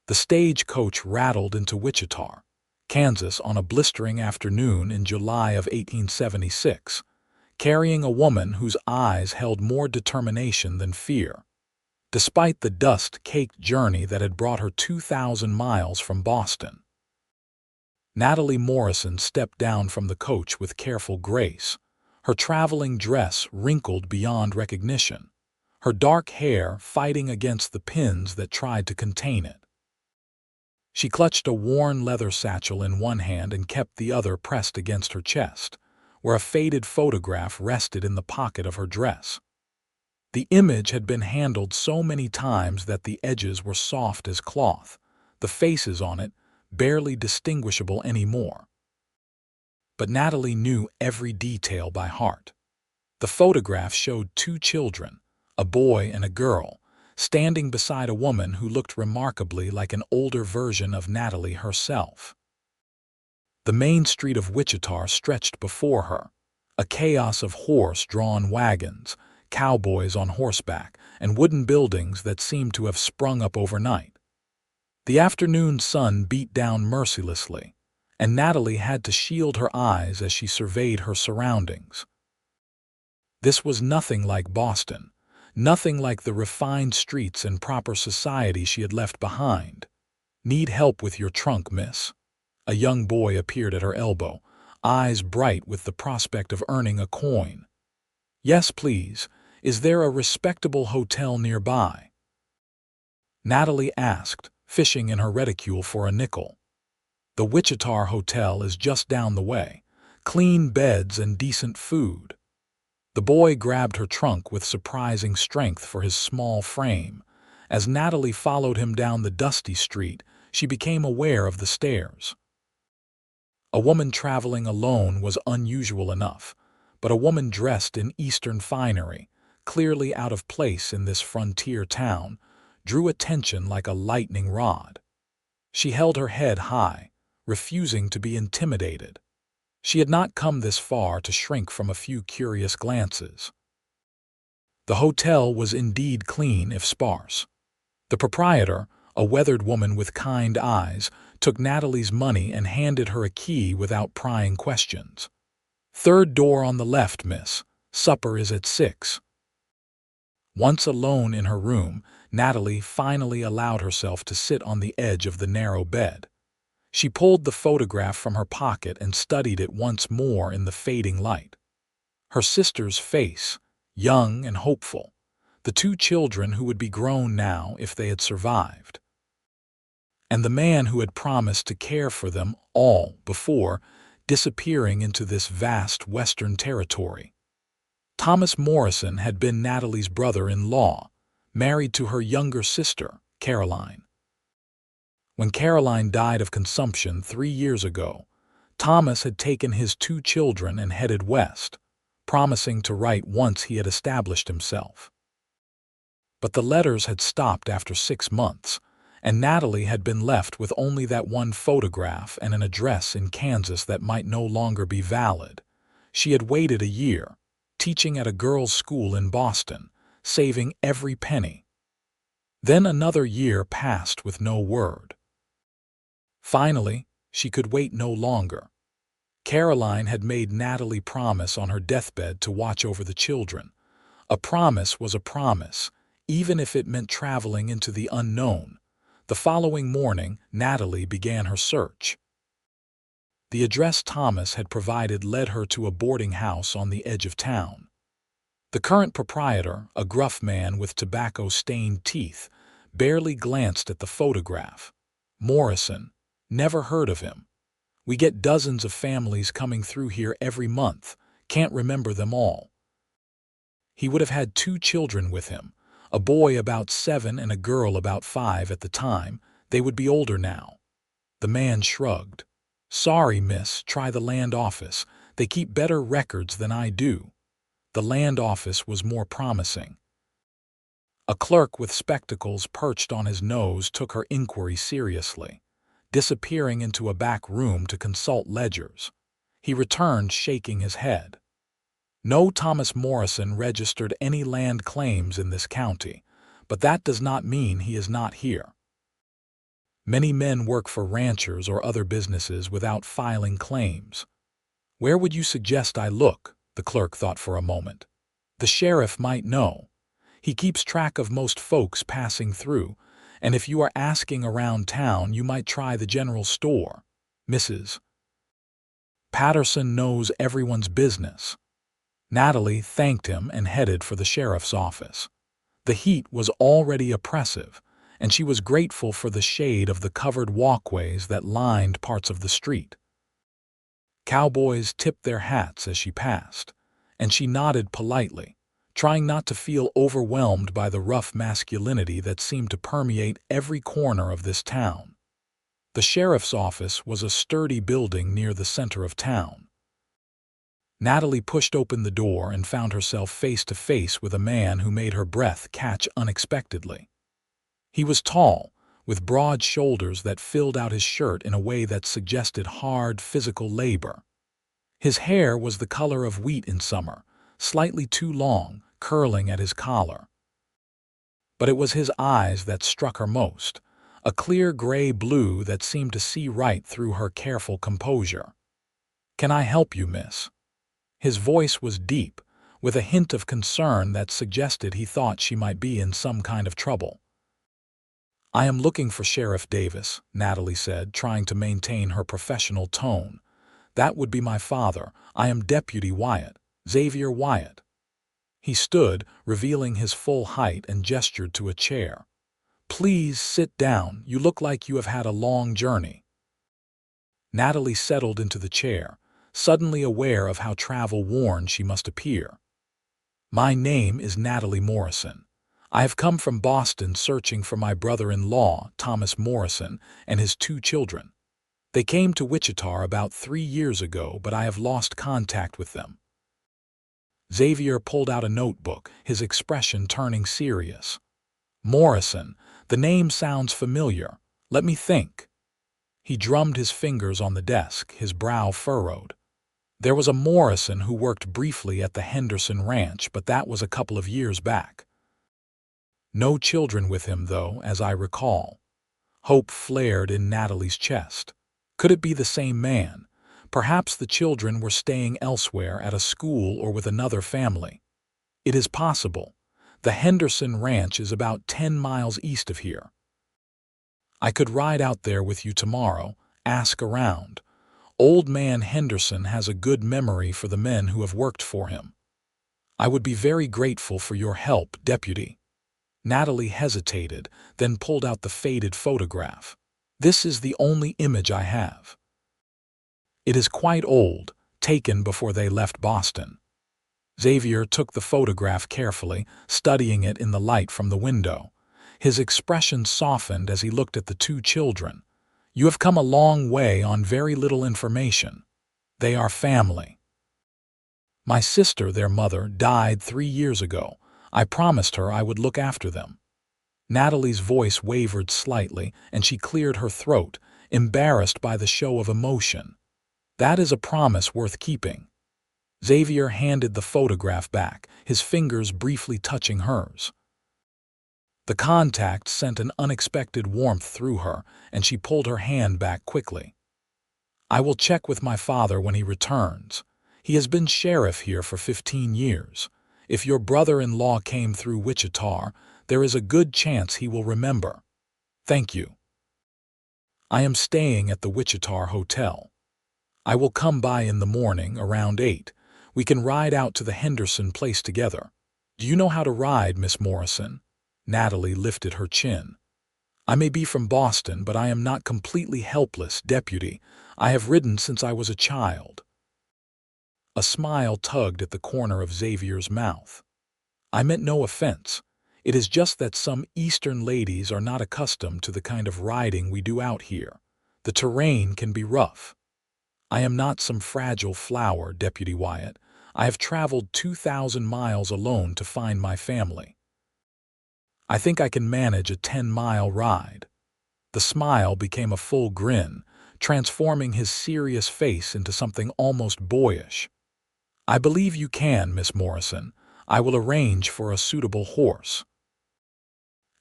The stagecoach rattled into Wichita, Kansas on a blistering afternoon in July of 1876, carrying a woman whose eyes held more determination than fear. Despite the dust-caked journey that had brought her 2,000 miles from Boston, Natalie Morrison stepped down from the coach with careful grace, her traveling dress wrinkled beyond recognition, her dark hair fighting against the pins that tried to contain it. She clutched a worn leather satchel in one hand and kept the other pressed against her chest, where a faded photograph rested in the pocket of her dress. The image had been handled so many times that the edges were soft as cloth, the faces on it barely distinguishable anymore. But Natalie knew every detail by heart. The photograph showed two children, a boy and a girl, standing beside a woman who looked remarkably like an older version of Natalie herself. The main street of Wichita stretched before her, a chaos of horse-drawn wagons, cowboys on horseback, and wooden buildings that seemed to have sprung up overnight. The afternoon sun beat down mercilessly, and Natalie had to shield her eyes as she surveyed her surroundings. This was nothing like Boston, nothing like the refined streets and proper society she had left behind. "Need help with your trunk, miss?" A young boy appeared at her elbow, eyes bright with the prospect of earning a coin. "Yes, please. Is there a respectable hotel nearby?" Natalie asked, fishing in her reticule for a nickel. "The Wichita Hotel is just down the way. Clean beds and decent food." The boy grabbed her trunk with surprising strength for his small frame. As Natalie followed him down the dusty street, she became aware of the stairs. A woman traveling alone was unusual enough, but a woman dressed in Eastern finery, clearly out of place in this frontier town, drew attention like a lightning rod. She held her head high, refusing to be intimidated. She had not come this far to shrink from a few curious glances. The hotel was indeed clean if sparse. The proprietor, a weathered woman with kind eyes, took Natalie's money and handed her a key without prying questions. "Third door on the left, miss. Supper is at 6. Once alone in her room, Natalie finally allowed herself to sit on the edge of the narrow bed. She pulled the photograph from her pocket and studied it once more in the fading light. Her sister's face, young and hopeful, the two children who would be grown now if they had survived, and the man who had promised to care for them all before disappearing into this vast Western territory. Thomas Morrison had been Natalie's brother-in-law, married to her younger sister, Caroline. When Caroline died of consumption 3 years ago, Thomas had taken his two children and headed west, promising to write once he had established himself. But the letters had stopped after 6 months, and Natalie had been left with only that one photograph and an address in Kansas that might no longer be valid. She had waited a year, teaching at a girls' school in Boston, saving every penny. Then another year passed with no word. Finally, she could wait no longer. Caroline had made Natalie promise on her deathbed to watch over the children. A promise was a promise, even if it meant traveling into the unknown. The following morning, Natalie began her search. The address Thomas had provided led her to a boarding house on the edge of town. The current proprietor, a gruff man with tobacco-stained teeth, barely glanced at the photograph. "Morrison. Never heard of him. We get dozens of families coming through here every month. Can't remember them all." He would have had 2 children with him, a boy about 7 and a girl about 5 at the time. They would be older now. The man shrugged. "Sorry, miss, try the land office. They keep better records than I do." The land office was more promising. A clerk with spectacles perched on his nose took her inquiry seriously, disappearing into a back room to consult ledgers. He returned shaking his head. "No, Thomas Morrison registered any land claims in this county, but that does not mean he is not here." Many men work for ranchers or other businesses without filing claims. Where would you suggest I look? The clerk thought for a moment. The sheriff might know. He keeps track of most folks passing through, and if you are asking around town, you might try the general store. Mrs. Patterson knows everyone's business. Natalie thanked him and headed for the sheriff's office. The heat was already oppressive, and she was grateful for the shade of the covered walkways that lined parts of the street. Cowboys tipped their hats as she passed, and she nodded politely, trying not to feel overwhelmed by the rough masculinity that seemed to permeate every corner of this town. The sheriff's office was a sturdy building near the center of town. Natalie pushed open the door and found herself face to face with a man who made her breath catch unexpectedly. He was tall, with broad shoulders that filled out his shirt in a way that suggested hard physical labor. His hair was the color of wheat in summer, slightly too long, curling at his collar. But it was his eyes that struck her most, a clear gray blue that seemed to see right through her careful composure. "Can I help you, miss?" His voice was deep, with a hint of concern that suggested he thought she might be in some kind of trouble. "I am looking for Sheriff Davis," Natalie said, trying to maintain her professional tone. "That would be my father. I am Deputy Wyatt, Xavier Wyatt." He stood, revealing his full height, and gestured to a chair. "Please sit down. You look like you have had a long journey." Natalie settled into the chair, suddenly aware of how travel-worn she must appear. "My name is Natalie Morrison. I have come from Boston searching for my brother-in-law, Thomas Morrison, and his 2 children. They came to Wichita about 3 years ago, but I have lost contact with them." Xavier pulled out a notebook, his expression turning serious. "Morrison, the name sounds familiar. Let me think." He drummed his fingers on the desk, his brow furrowed. "There was a Morrison who worked briefly at the Henderson Ranch, but that was a couple of years back. No children with him, though, as I recall." Hope flared in Natalie's chest. Could it be the same man? Perhaps the children were staying elsewhere, at a school or with another family. "It is possible. The Henderson Ranch is about 10 miles east of here. I could ride out there with you tomorrow, ask around. Old man Henderson has a good memory for the men who have worked for him." "I would be very grateful for your help, Deputy." Natalie hesitated, then pulled out the faded photograph. "This is the only image I have. It is quite old, taken before they left Boston." Xavier took the photograph carefully, studying it in the light from the window. His expression softened as he looked at the 2 children. "You have come a long way on very little information. They are family. My sister, their mother, died 3 years ago. I promised her I would look after them." Natalie's voice wavered slightly, and she cleared her throat, embarrassed by the show of emotion. "That is a promise worth keeping." Xavier handed the photograph back, his fingers briefly touching hers. The contact sent an unexpected warmth through her, and she pulled her hand back quickly. "I will check with my father when he returns. He has been sheriff here for 15 years. If your brother-in-law came through Wichita, there is a good chance he will remember. Thank you. I am staying at the Wichita Hotel. I will come by in the morning around 8. We can ride out to the Henderson place together. Do you know how to ride, Miss Morrison?" Natalie lifted her chin. "I may be from Boston, but I am not completely helpless, Deputy. I have ridden since I was a child." A smile tugged at the corner of Xavier's mouth. "I meant no offense. It is just that some Eastern ladies are not accustomed to the kind of riding we do out here. The terrain can be rough. I am not some fragile flower, Deputy Wyatt. I have traveled 2,000 miles alone to find my family. I think I can manage a 10-mile ride." The smile became a full grin, transforming his serious face into something almost boyish. "I believe you can, Miss Morrison. I will arrange for a suitable horse."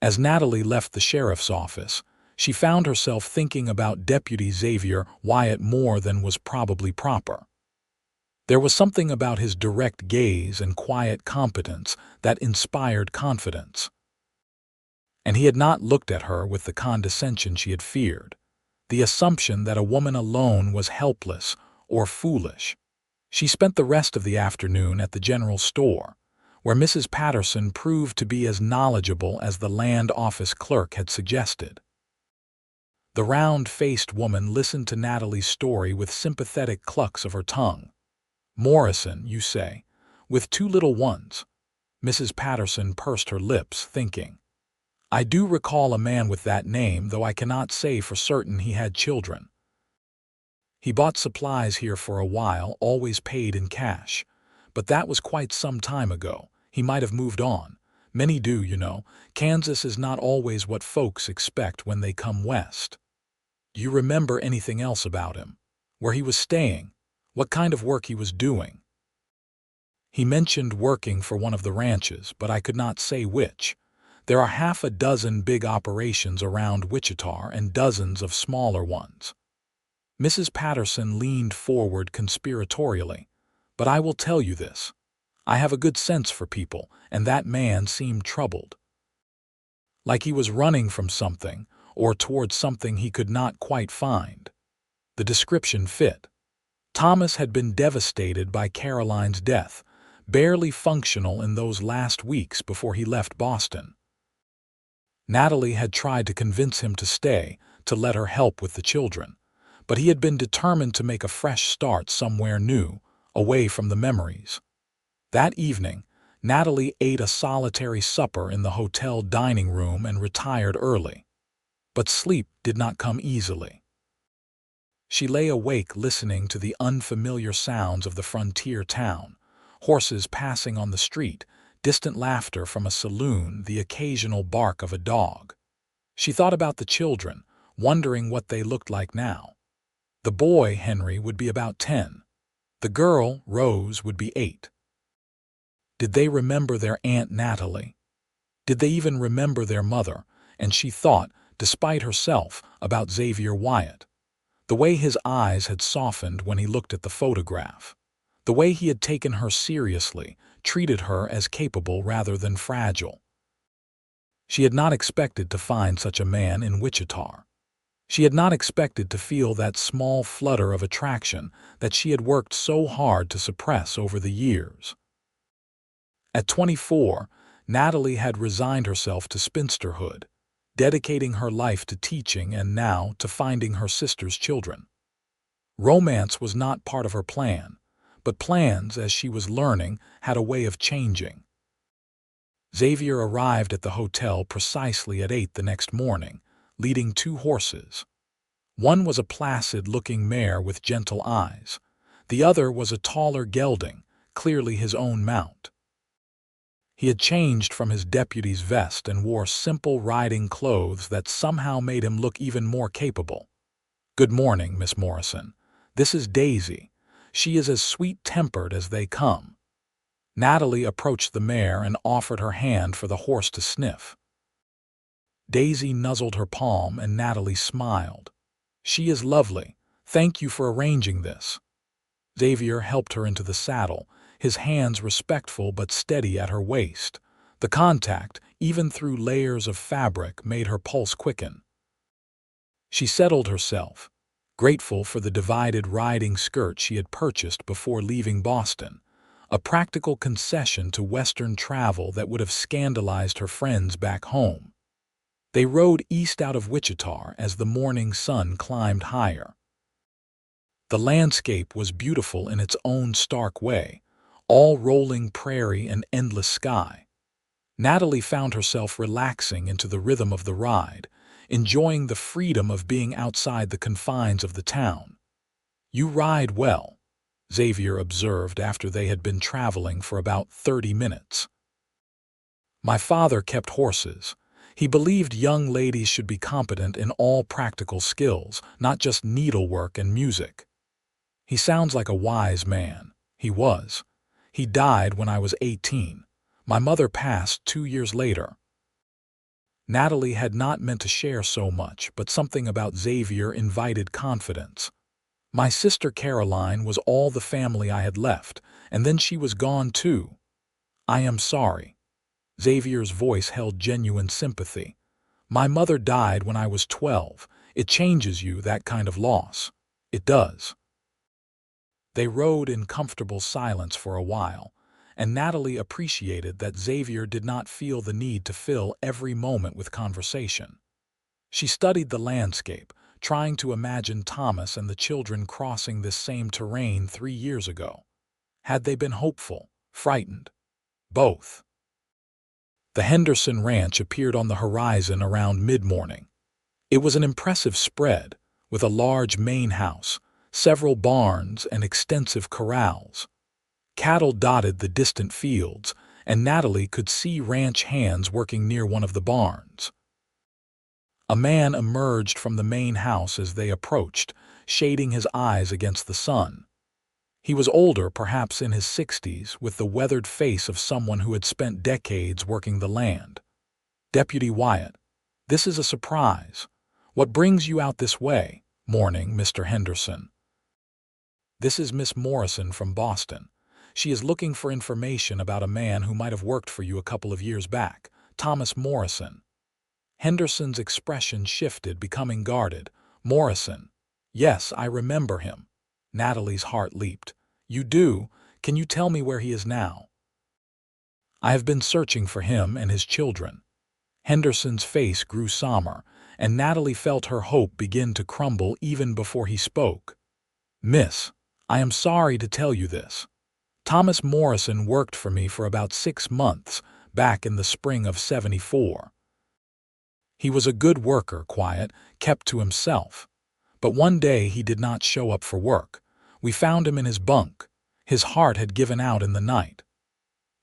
As Natalie left the sheriff's office, She found herself thinking about Deputy Xavier Wyatt more than was probably proper. There was something about his direct gaze and quiet competence that inspired confidence. And he had not looked at her with the condescension she had feared, the assumption that a woman alone was helpless or foolish. She spent the rest of the afternoon at the general store, where Mrs. Patterson proved to be as knowledgeable as the land office clerk had suggested. The round-faced woman listened to Natalie's story with sympathetic clucks of her tongue. "Morrison, you say, with 2 little ones?" Mrs. Patterson pursed her lips, thinking. "I do recall a man with that name, though I cannot say for certain he had children. He bought supplies here for a while, always paid in cash. But that was quite some time ago. He might have moved on. Many do, you know. Kansas is not always what folks expect when they come west." "Do you remember anything else about him? Where he was staying? What kind of work he was doing?" "He mentioned working for one of the ranches, but I could not say which. There are half a dozen big operations around Wichita and dozens of smaller ones." Mrs. Patterson leaned forward conspiratorially. "But I will tell you this. I have a good sense for people, and that man seemed troubled. Like he was running from something, or towards something he could not quite find." The description fit. Thomas had been devastated by Caroline's death, barely functional in those last weeks before he left Boston. Natalie had tried to convince him to stay, to let her help with the children, but he had been determined to make a fresh start somewhere new, away from the memories. That evening, Natalie ate a solitary supper in the hotel dining room and retired early. But sleep did not come easily. She lay awake listening to the unfamiliar sounds of the frontier town, horses passing on the street, distant laughter from a saloon, the occasional bark of a dog. She thought about the children, wondering what they looked like now. The boy, Henry, would be about 10. The girl, Rose, would be 8. Did they remember their Aunt Natalie? Did they even remember their mother? And she thought, despite herself, about Xavier Wyatt. The way his eyes had softened when he looked at the photograph. The way he had taken her seriously, treated her as capable rather than fragile. She had not expected to find such a man in Wichita. She had not expected to feel that small flutter of attraction that she had worked so hard to suppress over the years. At 24, Natalie had resigned herself to spinsterhood, dedicating her life to teaching and now to finding her sister's children. Romance was not part of her plan, but plans, as she was learning, had a way of changing. Xavier arrived at the hotel precisely at 8 the next morning, leading 2 horses. One was a placid-looking mare with gentle eyes. The other was a taller gelding, clearly his own mount. He had changed from his deputy's vest and wore simple riding clothes that somehow made him look even more capable. "Good morning, Miss Morrison. This is Daisy. She is as sweet-tempered as they come." Natalie approached the mare and offered her hand for the horse to sniff. Daisy nuzzled her palm and Natalie smiled. "She is lovely. Thank you for arranging this." Xavier helped her into the saddle, his hands respectful but steady at her waist. The contact, even through layers of fabric, made her pulse quicken. She settled herself, grateful for the divided riding skirt she had purchased before leaving Boston, a practical concession to Western travel that would have scandalized her friends back home. They rode east out of Wichita as the morning sun climbed higher. The landscape was beautiful in its own stark way, all rolling prairie and endless sky. Natalie found herself relaxing into the rhythm of the ride, enjoying the freedom of being outside the confines of the town. "You ride well," Xavier observed after they had been traveling for about 30 minutes. "My father kept horses. He believed young ladies should be competent in all practical skills, not just needlework and music. He sounds like a wise man." He was. "He died when I was 18. My mother passed 2 years later." Natalie had not meant to share so much, but something about Xavier invited confidence. My sister Caroline was all the family I had left, and then she was gone too. I am sorry. Xavier's voice held genuine sympathy. My mother died when I was 12. It changes you, that kind of loss. It does. They rode in comfortable silence for a while, and Natalie appreciated that Xavier did not feel the need to fill every moment with conversation. She studied the landscape, trying to imagine Thomas and the children crossing this same terrain 3 years ago. Had they been hopeful, frightened? Both. The Henderson Ranch appeared on the horizon around mid-morning. It was an impressive spread, with a large main house, several barns, and extensive corrals. Cattle dotted the distant fields, and Natalie could see ranch hands working near one of the barns. A man emerged from the main house as they approached, shading his eyes against the sun. He was older, perhaps in his 60s, with the weathered face of someone who had spent decades working the land. "Deputy Wyatt, this is a surprise. What brings you out this way?" "Morning, Mr. Henderson. This is Miss Morrison from Boston. She is looking for information about a man who might have worked for you a couple of years back, Thomas Morrison." Henderson's expression shifted, becoming guarded. "Morrison? Yes, I remember him." Natalie's heart leaped. "You do? Can you tell me where he is now?" "I have been searching for him and his children." Henderson's face grew somber, and Natalie felt her hope begin to crumble even before he spoke. "Miss, I am sorry to tell you this. Thomas Morrison worked for me for about 6 months, back in the spring of '74. He was a good worker, quiet, kept to himself. But one day he did not show up for work. We found him in his bunk. His heart had given out in the night."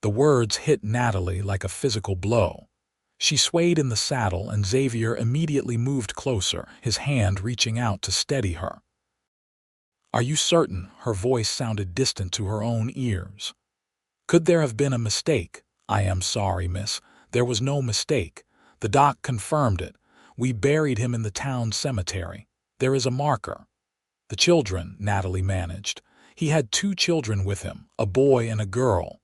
The words hit Natalie like a physical blow. She swayed in the saddle, and Xavier immediately moved closer, his hand reaching out to steady her. "Are you certain?" Her voice sounded distant to her own ears. "Could there have been a mistake?" "I am sorry, miss. There was no mistake. The doc confirmed it. We buried him in the town cemetery. There is a marker." "The children," Natalie managed. "He had 2 children with him, a boy and a girl."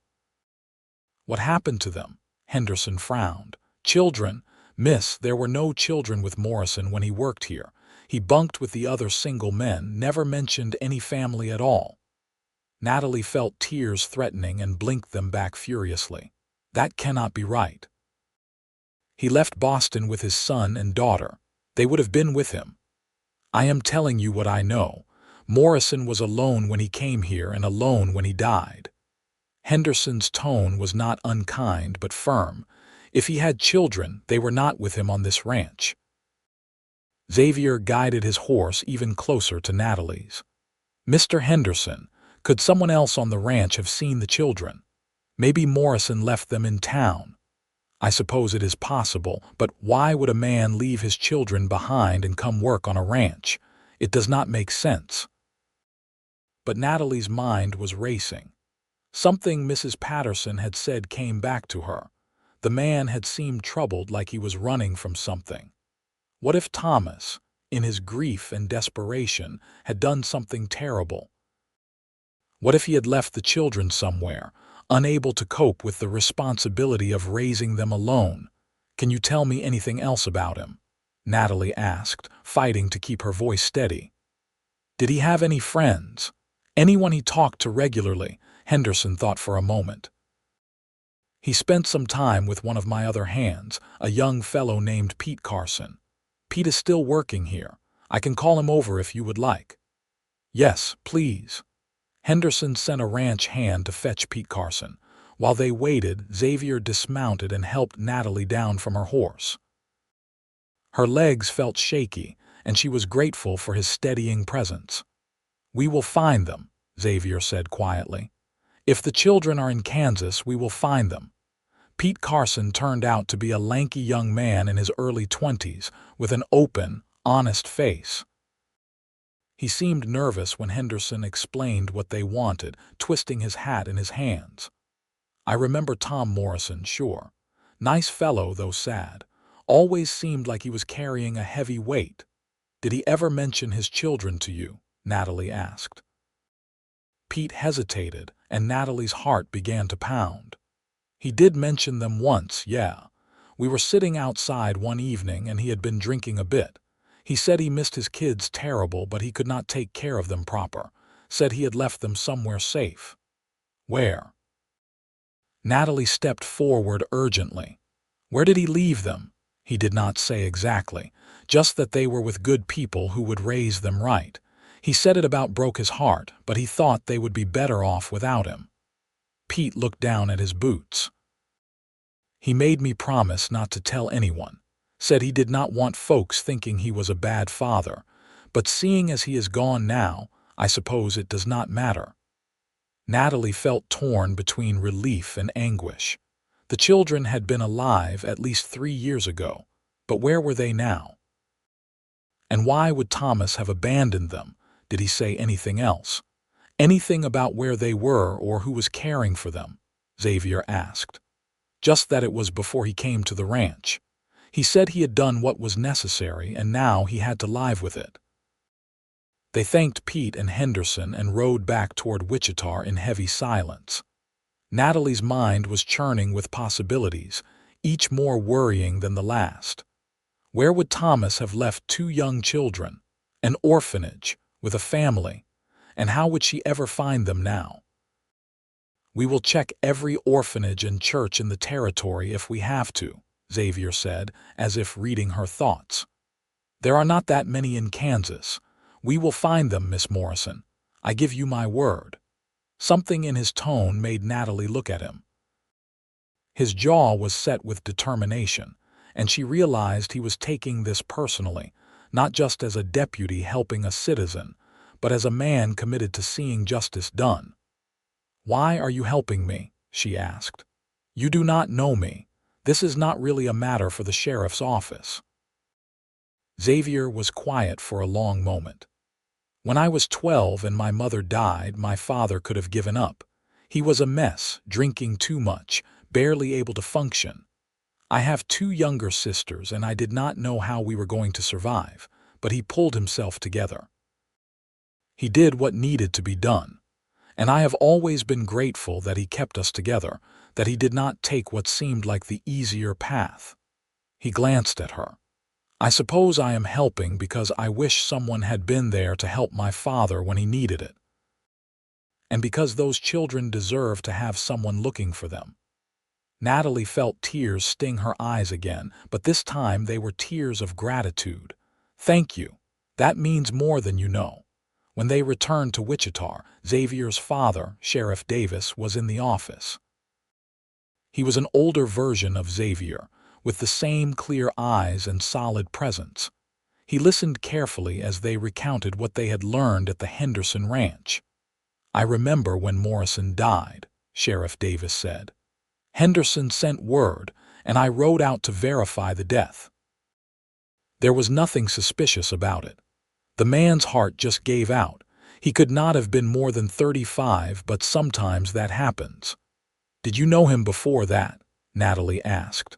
"What happened to them?" Henderson frowned. "Children? Miss, there were no children with Morrison when he worked here. He bunked with the other single men, never mentioned any family at all." Natalie felt tears threatening and blinked them back furiously. "That cannot be right." "He left Boston with his son and daughter. They would have been with him." "I am telling you what I know. Morrison was alone when he came here and alone when he died." Henderson's tone was not unkind but firm. "If he had children, they were not with him on this ranch." Xavier guided his horse even closer to Natalie's. "Mr. Henderson, could someone else on the ranch have seen the children? Maybe Morrison left them in town." "I suppose it is possible, but why would a man leave his children behind and come work on a ranch? It does not make sense." But Natalie's mind was racing. Something Mrs. Patterson had said came back to her. The man had seemed troubled, like he was running from something. What if Thomas, in his grief and desperation, had done something terrible? What if he had left the children somewhere, unable to cope with the responsibility of raising them alone? "Can you tell me anything else about him?" Natalie asked, fighting to keep her voice steady. "Did he have any friends? Anyone he talked to regularly?" Henderson thought for a moment. "He spent some time with one of my other hands, a young fellow named Pete Carson. Pete is still working here. I can call him over if you would like." "Yes, please." Henderson sent a ranch hand to fetch Pete Carson. While they waited, Xavier dismounted and helped Natalie down from her horse. Her legs felt shaky, and she was grateful for his steadying presence. "We will find them," Xavier said quietly. "If the children are in Kansas, we will find them." Pete Carson turned out to be a lanky young man in his early 20s, with an open, honest face. He seemed nervous when Henderson explained what they wanted, twisting his hat in his hands. "I remember Tom Morrison, sure. Nice fellow, though sad. Always seemed like he was carrying a heavy weight. Did he ever mention his children to you? Natalie asked. Pete hesitated, and Natalie's heart began to pound. He did mention them once, yeah. We were sitting outside one evening and he had been drinking a bit. He said he missed his kids terrible, but he could not take care of them proper. Said he had left them somewhere safe. Where? Natalie stepped forward urgently. Where did he leave them? He did not say exactly, just that they were with good people who would raise them right. He said it about broke his heart, but he thought they would be better off without him. Pete looked down at his boots. He made me promise not to tell anyone. Said he did not want folks thinking he was a bad father, but seeing as he is gone now, I suppose it does not matter. Natalie felt torn between relief and anguish. The children had been alive at least 3 years ago, but where were they now? And why would Thomas have abandoned them? Did he say anything else? Anything about where they were or who was caring for them? Xavier asked. Just that it was before he came to the ranch. He said he had done what was necessary and now he had to live with it. They thanked Pete and Henderson and rode back toward Wichita in heavy silence. Natalie's mind was churning with possibilities, each more worrying than the last. Where would Thomas have left 2 young children? An orphanage, with a family. And how would she ever find them now? We will check every orphanage and church in the territory if we have to, Xavier said, as if reading her thoughts. There are not that many in Kansas. We will find them, Miss Morrison. I give you my word. Something in his tone made Natalie look at him. His jaw was set with determination, and she realized he was taking this personally, not just as a deputy helping a citizen, but as a man committed to seeing justice done. Why are you helping me? She asked. You do not know me. This is not really a matter for the sheriff's office. Xavier was quiet for a long moment. When I was 12 and my mother died, my father could have given up. He was a mess, drinking too much, barely able to function. I have 2 younger sisters and I did not know how we were going to survive, but he pulled himself together. He did what needed to be done. And I have always been grateful that he kept us together, that he did not take what seemed like the easier path. He glanced at her. I suppose I am helping because I wish someone had been there to help my father when he needed it. And because those children deserve to have someone looking for them. Natalie felt tears sting her eyes again, but this time they were tears of gratitude. Thank you. That means more than you know. When they returned to Wichita, Xavier's father, Sheriff Davis, was in the office. He was an older version of Xavier, with the same clear eyes and solid presence. He listened carefully as they recounted what they had learned at the Henderson Ranch. I remember when Morrison died, Sheriff Davis said. Henderson sent word, and I rode out to verify the death. There was nothing suspicious about it. The man's heart just gave out. He could not have been more than 35, but sometimes that happens. Did you know him before that? Natalie asked.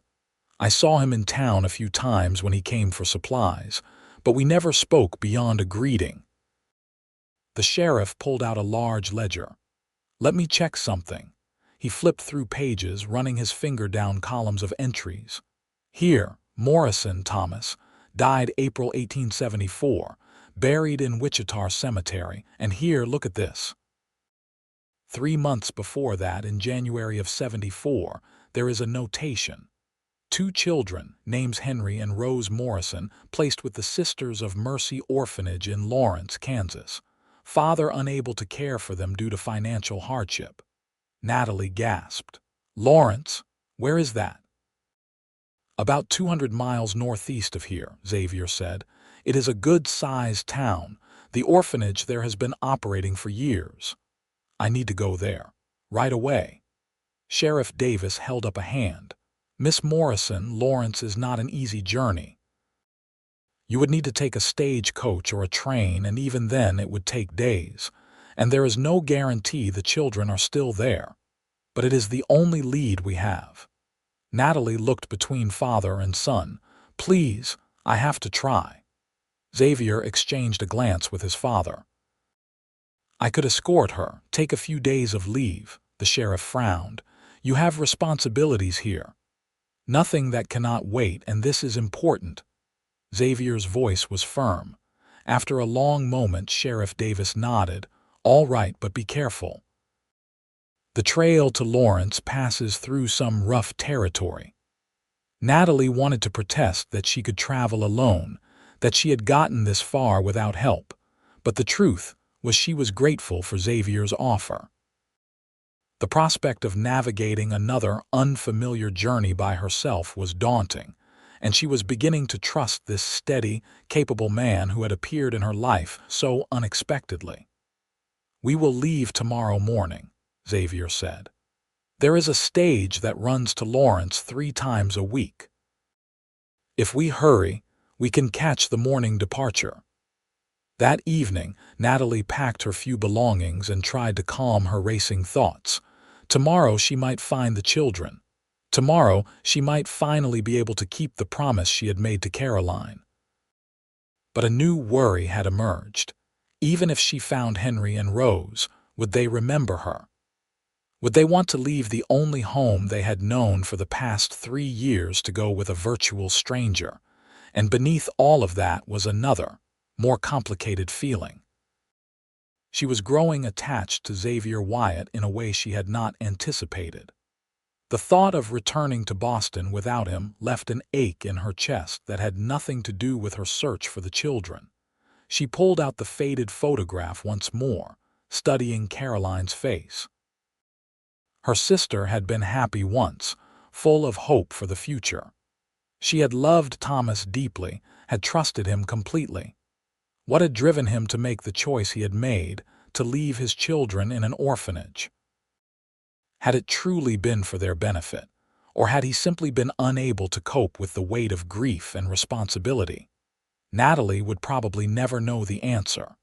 I saw him in town a few times when he came for supplies, but we never spoke beyond a greeting. The sheriff pulled out a large ledger. Let me check something. He flipped through pages, running his finger down columns of entries. Here, Morrison Thomas, died April 1874, buried in Wichita Cemetery, and here, look at this. 3 months before that, in January of '74, there is a notation. 2 children, names Henry and Rose Morrison, placed with the Sisters of Mercy Orphanage in Lawrence, Kansas. Father unable to care for them due to financial hardship. Natalie gasped. Lawrence? Where is that? About 200 miles northeast of here, Xavier said. It is a good-sized town. The orphanage there has been operating for years. I need to go there. Right away. Sheriff Davis held up a hand. Miss Morrison, Lawrence is not an easy journey. You would need to take a stagecoach or a train, and even then it would take days. And there is no guarantee the children are still there. But it is the only lead we have. Natalie looked between father and son, Please, I have to try. Xavier exchanged a glance with his father. I could escort her, take a few days of leave, the sheriff frowned. You have responsibilities here. Nothing that cannot wait, and this is important. Xavier's voice was firm. After a long moment, Sheriff Davis nodded. All right, but be careful. The trail to Lawrence passes through some rough territory. Natalie wanted to protest that she could travel alone, that she had gotten this far without help, but the truth was she was grateful for Xavier's offer. The prospect of navigating another unfamiliar journey by herself was daunting, and she was beginning to trust this steady, capable man who had appeared in her life so unexpectedly. We will leave tomorrow morning, Xavier said. There is a stage that runs to Lawrence 3 times a week. If we hurry, we can catch the morning departure. That evening, Natalie packed her few belongings and tried to calm her racing thoughts. Tomorrow she might find the children. Tomorrow she might finally be able to keep the promise she had made to Caroline. But a new worry had emerged. Even if she found Henry and Rose, would they remember her? Would they want to leave the only home they had known for the past 3 years to go with a virtual stranger? And beneath all of that was another, more complicated feeling. She was growing attached to Xavier Wyatt in a way she had not anticipated. The thought of returning to Boston without him left an ache in her chest that had nothing to do with her search for the children. She pulled out the faded photograph once more, studying Caroline's face. Her sister had been happy once, full of hope for the future. She had loved Thomas deeply, had trusted him completely. What had driven him to make the choice he had made, to leave his children in an orphanage? Had it truly been for their benefit, or had he simply been unable to cope with the weight of grief and responsibility? Natalie would probably never know the answer.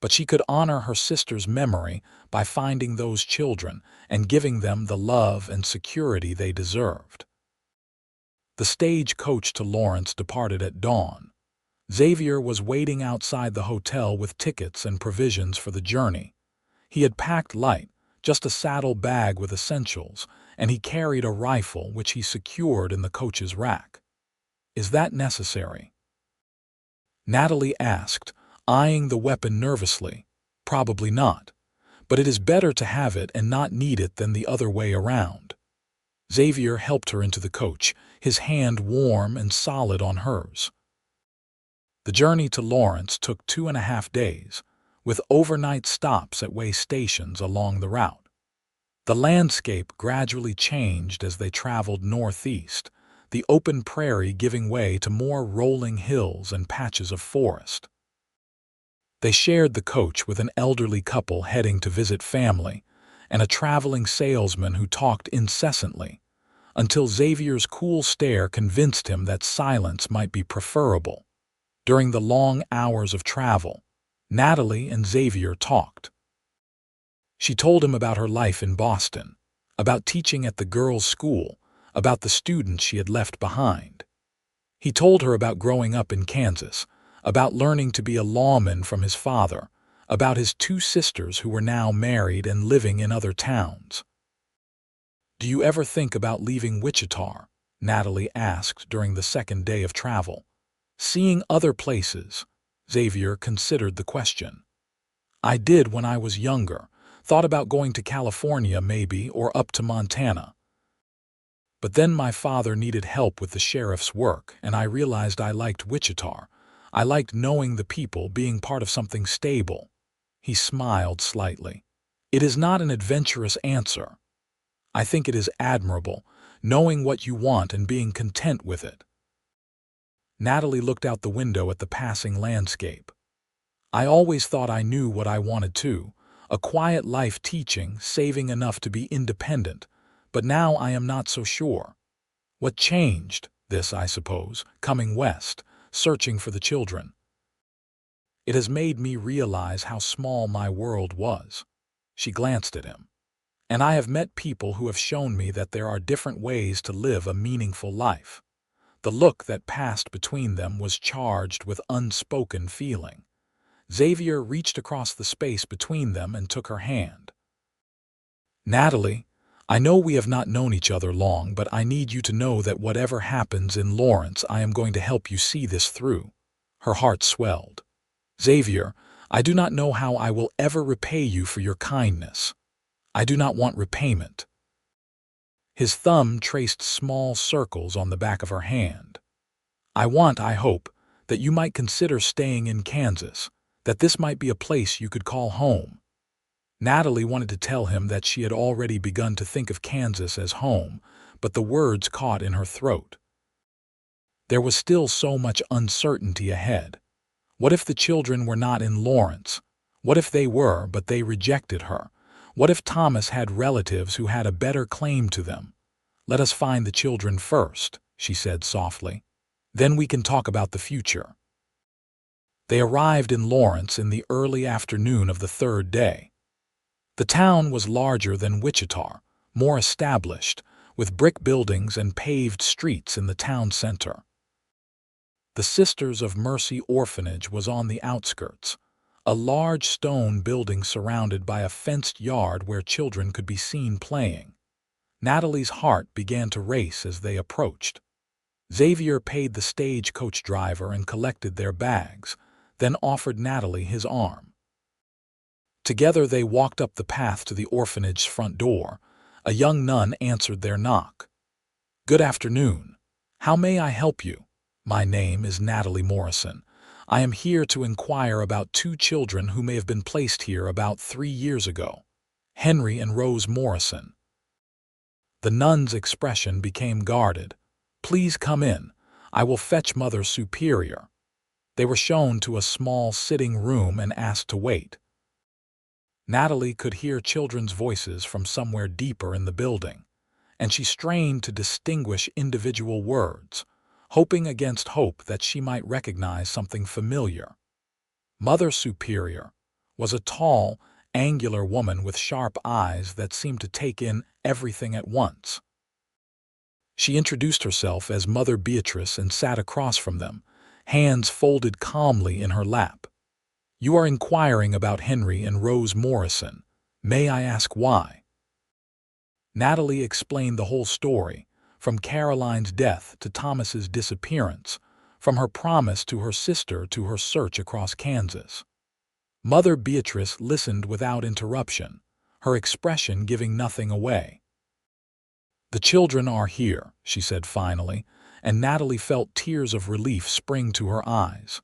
But she could honor her sister's memory by finding those children and giving them the love and security they deserved. The stage-coach to Lawrence departed at dawn. Xavier was waiting outside the hotel with tickets and provisions for the journey. He had packed light, just a saddle bag with essentials, and he carried a rifle which he secured in the coach's rack. "Is that necessary?" Natalie asked, eyeing the weapon nervously. "Probably not, but it is better to have it and not need it than the other way around." Xavier helped her into the coach, his hand warm and solid on hers. The journey to Lawrence took 2.5 days, with overnight stops at way stations along the route. The landscape gradually changed as they traveled northeast, the open prairie giving way to more rolling hills and patches of forest. They shared the coach with an elderly couple heading to visit family and a traveling salesman who talked incessantly, until Xavier's cool stare convinced him that silence might be preferable. During the long hours of travel, Natalie and Xavier talked. She told him about her life in Boston, about teaching at the girls' school, about the students she had left behind. He told her about growing up in Kansas, about learning to be a lawman from his father, about his 2 sisters who were now married and living in other towns. "Do you ever think about leaving Wichita?" Natalie asked during the second day of travel. "Seeing other places." Xavier considered the question. "I did when I was younger, thought about going to California maybe, or up to Montana. But then my father needed help with the sheriff's work, and I realized I liked Wichita. I liked knowing the people, being part of something stable." He smiled slightly. "It is not an adventurous answer. I think it is admirable, knowing what you want and being content with it." Natalie looked out the window at the passing landscape. "I always thought I knew what I wanted too, a quiet life teaching, saving enough to be independent, but now I am not so sure. What changed? This, I suppose, coming west, searching for the children. It has made me realize how small my world was." She glanced at him. "And I have met people who have shown me that there are different ways to live a meaningful life. The look that passed between them was charged with unspoken feeling. Xavier reached across the space between them and took her hand. "Natalie, I know we have not known each other long, but I need you to know that whatever happens in Lawrence, I am going to help you see this through." Her heart swelled. "Xavier, I do not know how I will ever repay you for your kindness. I do not want repayment." His thumb traced small circles on the back of her hand. I hope, that you might consider staying in Kansas, that this might be a place you could call home." Natalie wanted to tell him that she had already begun to think of Kansas as home, but the words caught in her throat. There was still so much uncertainty ahead. What if the children were not in Lawrence? What if they were, but they rejected her? What if Thomas had relatives who had a better claim to them? "Let us find the children first," she said softly. "Then we can talk about the future." They arrived in Lawrence in the early afternoon of the third day. The town was larger than Wichita, more established, with brick buildings and paved streets in the town center. The Sisters of Mercy Orphanage was on the outskirts, a large stone building surrounded by a fenced yard where children could be seen playing. Natalie's heart began to race as they approached. Xavier paid the stagecoach driver and collected their bags, then offered Natalie his arm. Together they walked up the path to the orphanage's front door. A young nun answered their knock. "Good afternoon. How may I help you? My name is Natalie Morrison. I am here to inquire about two children who may have been placed here about 3 years ago. Henry and Rose Morrison." The nun's expression became guarded. "Please come in. I will fetch Mother Superior." They were shown to a small sitting room and asked to wait. Natalie could hear children's voices from somewhere deeper in the building, and she strained to distinguish individual words, hoping against hope that she might recognize something familiar. Mother Superior was a tall, angular woman with sharp eyes that seemed to take in everything at once. She introduced herself as Mother Beatrice and sat across from them, hands folded calmly in her lap. "You are inquiring about Henry and Rose Morrison. May I ask why?" Natalie explained the whole story, from Caroline's death to Thomas's disappearance, from her promise to her sister to her search across Kansas. Mother Beatrice listened without interruption, her expression giving nothing away. "The children are here," she said finally, and Natalie felt tears of relief spring to her eyes.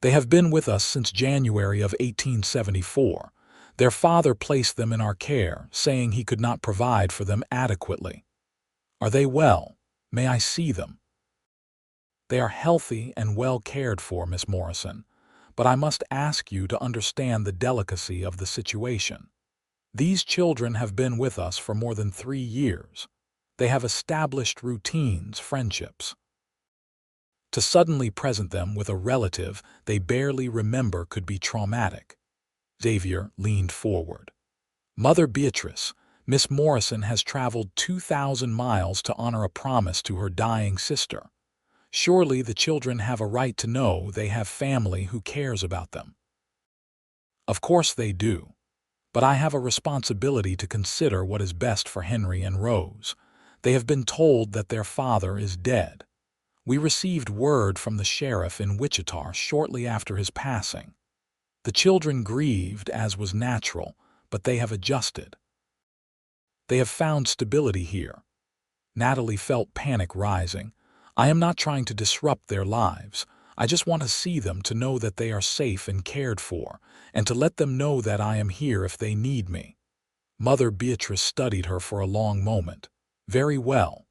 "They have been with us since January of 1874. Their father placed them in our care, saying he could not provide for them adequately. Are they well? May I see them?" "They are healthy and well cared for, Miss Morrison, but I must ask you to understand the delicacy of the situation. These children have been with us for more than 3 years. They have established routines, friendships. To suddenly present them with a relative they barely remember could be traumatic." Xavier leaned forward. "Mother Beatrice, Miss Morrison has traveled 2,000 miles to honor a promise to her dying sister. Surely the children have a right to know they have family who cares about them." "Of course they do. But I have a responsibility to consider what is best for Henry and Rose. They have been told that their father is dead. We received word from the sheriff in Wichita shortly after his passing. The children grieved, as was natural, but they have adjusted. They have found stability here." Natalie felt panic rising. "I am not trying to disrupt their lives. I just want to see them, to know that they are safe and cared for, and to let them know that I am here if they need me." Mother Beatrice studied her for a long moment. "Very well.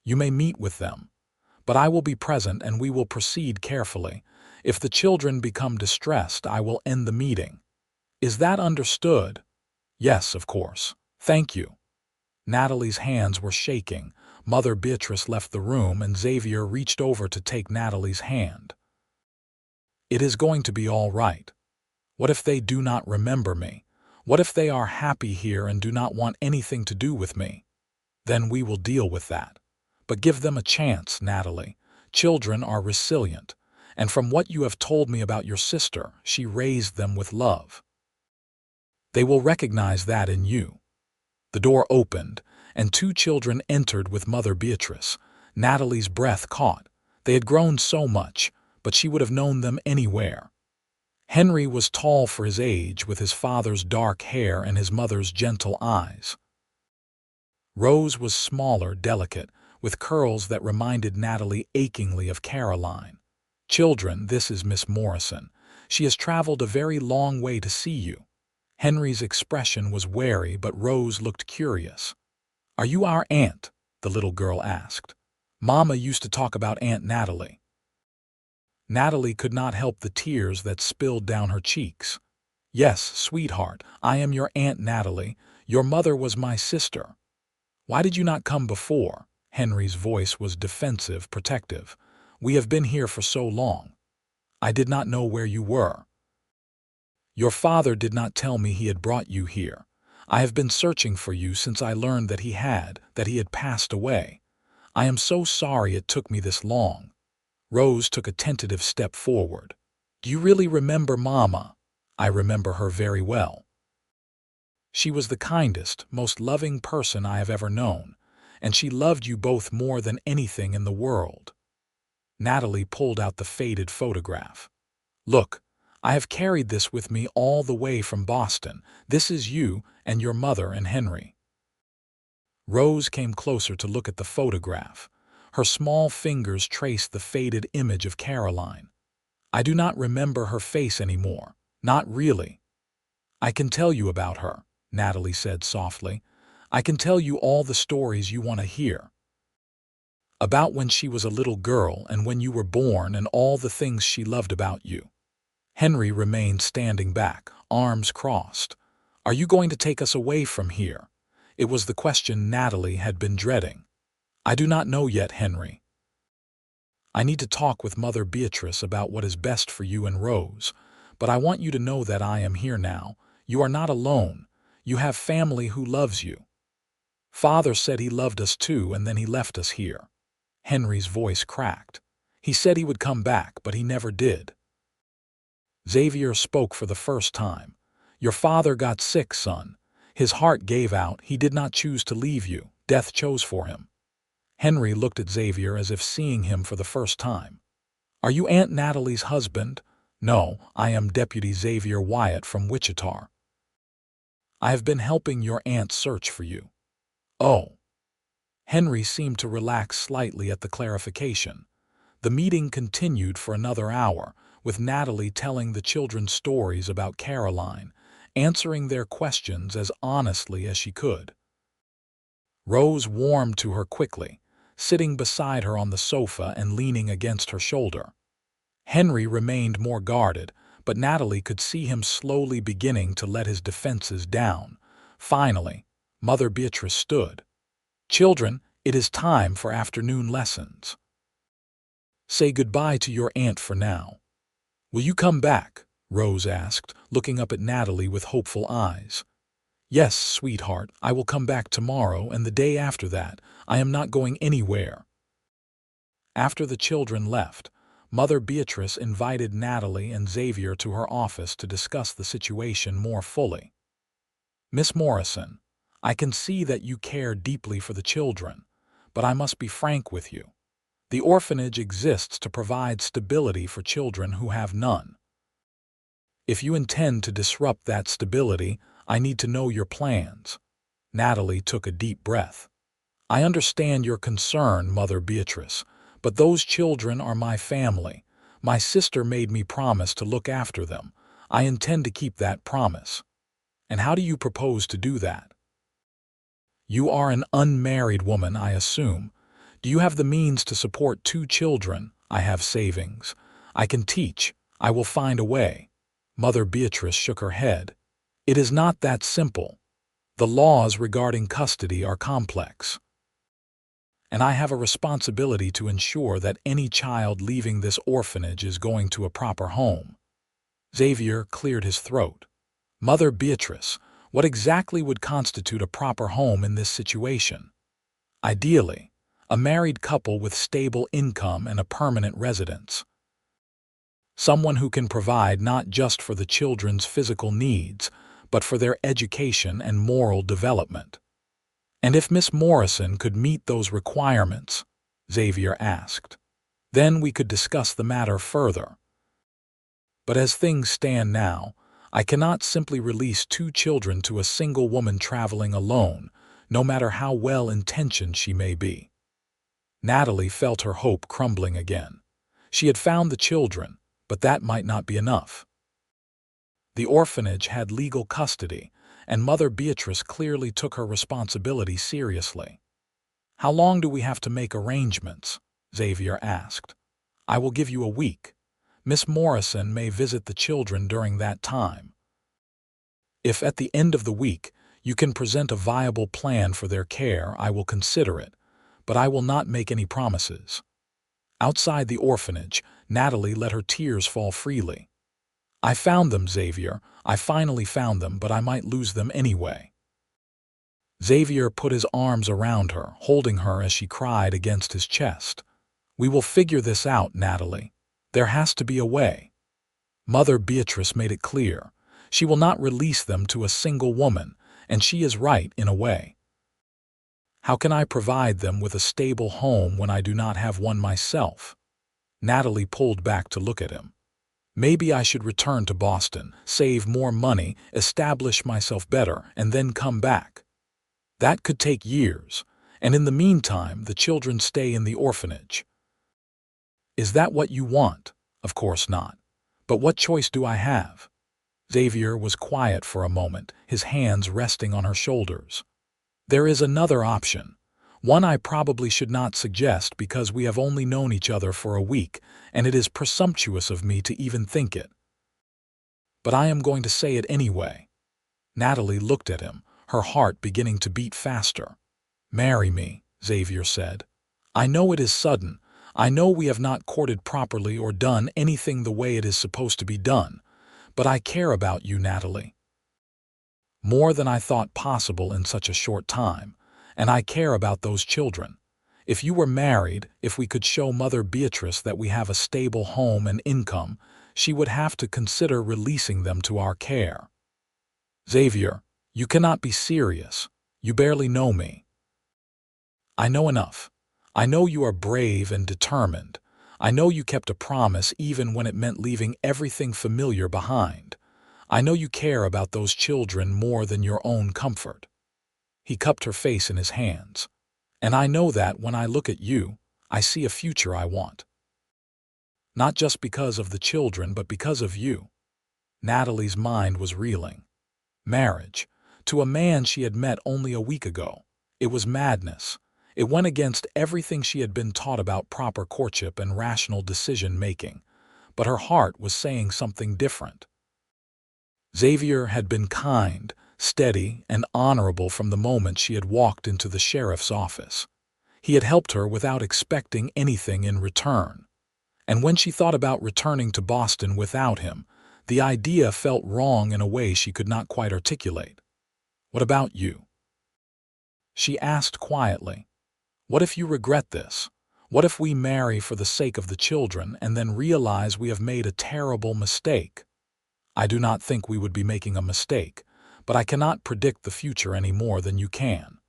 You may meet with them, but I will be present and we will proceed carefully. If the children become distressed, I will end the meeting. Is that understood?" "Yes, of course. Thank you." Natalie's hands were shaking. Mother Beatrice left the room and Xavier reached over to take Natalie's hand. "It is going to be all right. What if they do not remember me? What if they are happy here and do not want anything to do with me? Then we will deal with that. But give them a chance, Natalie. Children are resilient, and from what you have told me about your sister, she raised them with love. They will recognize that in you." The door opened, and two children entered with Mother Beatrice. Natalie's breath caught. They had grown so much, but she would have known them anywhere. Henry was tall for his age, with his father's dark hair and his mother's gentle eyes. Rose was smaller, delicate, with curls that reminded Natalie achingly of Caroline. "Children, this is Miss Morrison. She has traveled a very long way to see you." Henry's expression was wary, but Rose looked curious. "Are you our aunt?" the little girl asked. "Mama used to talk about Aunt Natalie." Natalie could not help the tears that spilled down her cheeks. "Yes, sweetheart, I am your Aunt Natalie. Your mother was my sister." "Why did you not come before?" Henry's voice was defensive, protective. "We have been here for so long." "I did not know where you were." "Your father did not tell me he had brought you here. I have been searching for you since I learned that he had passed away. I am so sorry it took me this long." Rose took a tentative step forward. "Do you really remember Mama?" "I remember her very well. She was the kindest, most loving person I have ever known, and she loved you both more than anything in the world." Natalie pulled out the faded photograph. "Look, I have carried this with me all the way from Boston. This is you and your mother and Henry." Rose came closer to look at the photograph. Her small fingers traced the faded image of Caroline. "I do not remember her face anymore. Not really." "I can tell you about her," Natalie said softly. "I can tell you all the stories you want to hear. About when she was a little girl and when you were born and all the things she loved about you." Henry remained standing back, arms crossed. "Are you going to take us away from here?" It was the question Natalie had been dreading. "I do not know yet, Henry. I need to talk with Mother Beatrice about what is best for you and Rose, but I want you to know that I am here now. You are not alone. You have family who loves you. Father said he loved us too, and then he left us here." Henry's voice cracked. "He said he would come back, but he never did." Xavier spoke for the first time. "Your father got sick, son. His heart gave out. He did not choose to leave you. Death chose for him." Henry looked at Xavier as if seeing him for the first time. "Are you Aunt Natalie's husband?" "No, I am Deputy Xavier Wyatt from Wichita. I have been helping your aunt search for you." "Oh." Henry seemed to relax slightly at the clarification. The meeting continued for another hour, with Natalie telling the children stories about Caroline, answering their questions as honestly as she could. Rose warmed to her quickly, sitting beside her on the sofa and leaning against her shoulder. Henry remained more guarded, but Natalie could see him slowly beginning to let his defenses down. Finally, Mother Beatrice stood. "Children, it is time for afternoon lessons. Say goodbye to your aunt for now." "Will you come back?" Rose asked, looking up at Natalie with hopeful eyes. "Yes, sweetheart, I will come back tomorrow and the day after that. I am not going anywhere." After the children left, Mother Beatrice invited Natalie and Xavier to her office to discuss the situation more fully. "Miss Morrison, I can see that you care deeply for the children, but I must be frank with you. The orphanage exists to provide stability for children who have none. If you intend to disrupt that stability, I need to know your plans." Natalie took a deep breath. "I understand your concern, Mother Beatrice, but those children are my family. My sister made me promise to look after them. I intend to keep that promise." "And how do you propose to do that?" "You are an unmarried woman, I assume. Do you have the means to support 2 children?" "I have savings. I can teach. I will find a way." Mother Beatrice shook her head. "It is not that simple. The laws regarding custody are complex. And I have a responsibility to ensure that any child leaving this orphanage is going to a proper home." Xavier cleared his throat. "Mother Beatrice, what exactly would constitute a proper home in this situation?" "Ideally, A married couple with stable income and a permanent residence. Someone who can provide not just for the children's physical needs, but for their education and moral development. And if Miss Morrison could meet those requirements, Xavier asked, then we could discuss the matter further. But as things stand now, I cannot simply release 2 children to a single woman traveling alone, no matter how well-intentioned she may be. Natalie felt her hope crumbling again. She had found the children, but that might not be enough. The orphanage had legal custody, and Mother Beatrice clearly took her responsibility seriously. "How long do we have to make arrangements?" Xavier asked. "I will give you a week. Miss Morrison may visit the children during that time. If at the end of the week you can present a viable plan for their care, I will consider it, but I will not make any promises." Outside the orphanage, Natalie let her tears fall freely. "I found them, Xavier. I finally found them, but I might lose them anyway." Xavier put his arms around her, holding her as she cried against his chest. "We will figure this out, Natalie. There has to be a way." Mother Beatrice made it clear. She will not release them to a single woman, and she is right in a way. "How can I provide them with a stable home when I do not have one myself?" Natalie pulled back to look at him. "Maybe I should return to Boston, save more money, establish myself better, and then come back. That could take years, and in the meantime the children stay in the orphanage." "Is that what you want?" "Of course not. But what choice do I have?" Xavier was quiet for a moment, his hands resting on her shoulders. "There is another option. One I probably should not suggest because we have only known each other for a week, and it is presumptuous of me to even think it. But I am going to say it anyway." Natalie looked at him, her heart beginning to beat faster. "Marry me," Xavier said. "I know it is sudden. I know we have not courted properly or done anything the way it is supposed to be done. But I care about you, Natalie. More than I thought possible in such a short time. And I care about those children. If you were married, if we could show Mother Beatrice that we have a stable home and income, she would have to consider releasing them to our care." "Xavier, you cannot be serious. You barely know me." "I know enough. I know you are brave and determined. I know you kept a promise even when it meant leaving everything familiar behind. I know you care about those children more than your own comfort." He cupped her face in his hands. "And I know that when I look at you, I see a future I want. Not just because of the children, but because of you." Natalie's mind was reeling. Marriage. To a man she had met only a week ago. It was madness. It went against everything she had been taught about proper courtship and rational decision-making. But her heart was saying something different. Xavier had been kind, steady, and honorable from the moment she had walked into the sheriff's office. He had helped her without expecting anything in return. And when she thought about returning to Boston without him, the idea felt wrong in a way she could not quite articulate. "What about you?" she asked quietly. "What if you regret this? What if we marry for the sake of the children and then realize we have made a terrible mistake?" "I do not think we would be making a mistake, but I cannot predict the future any more than you can.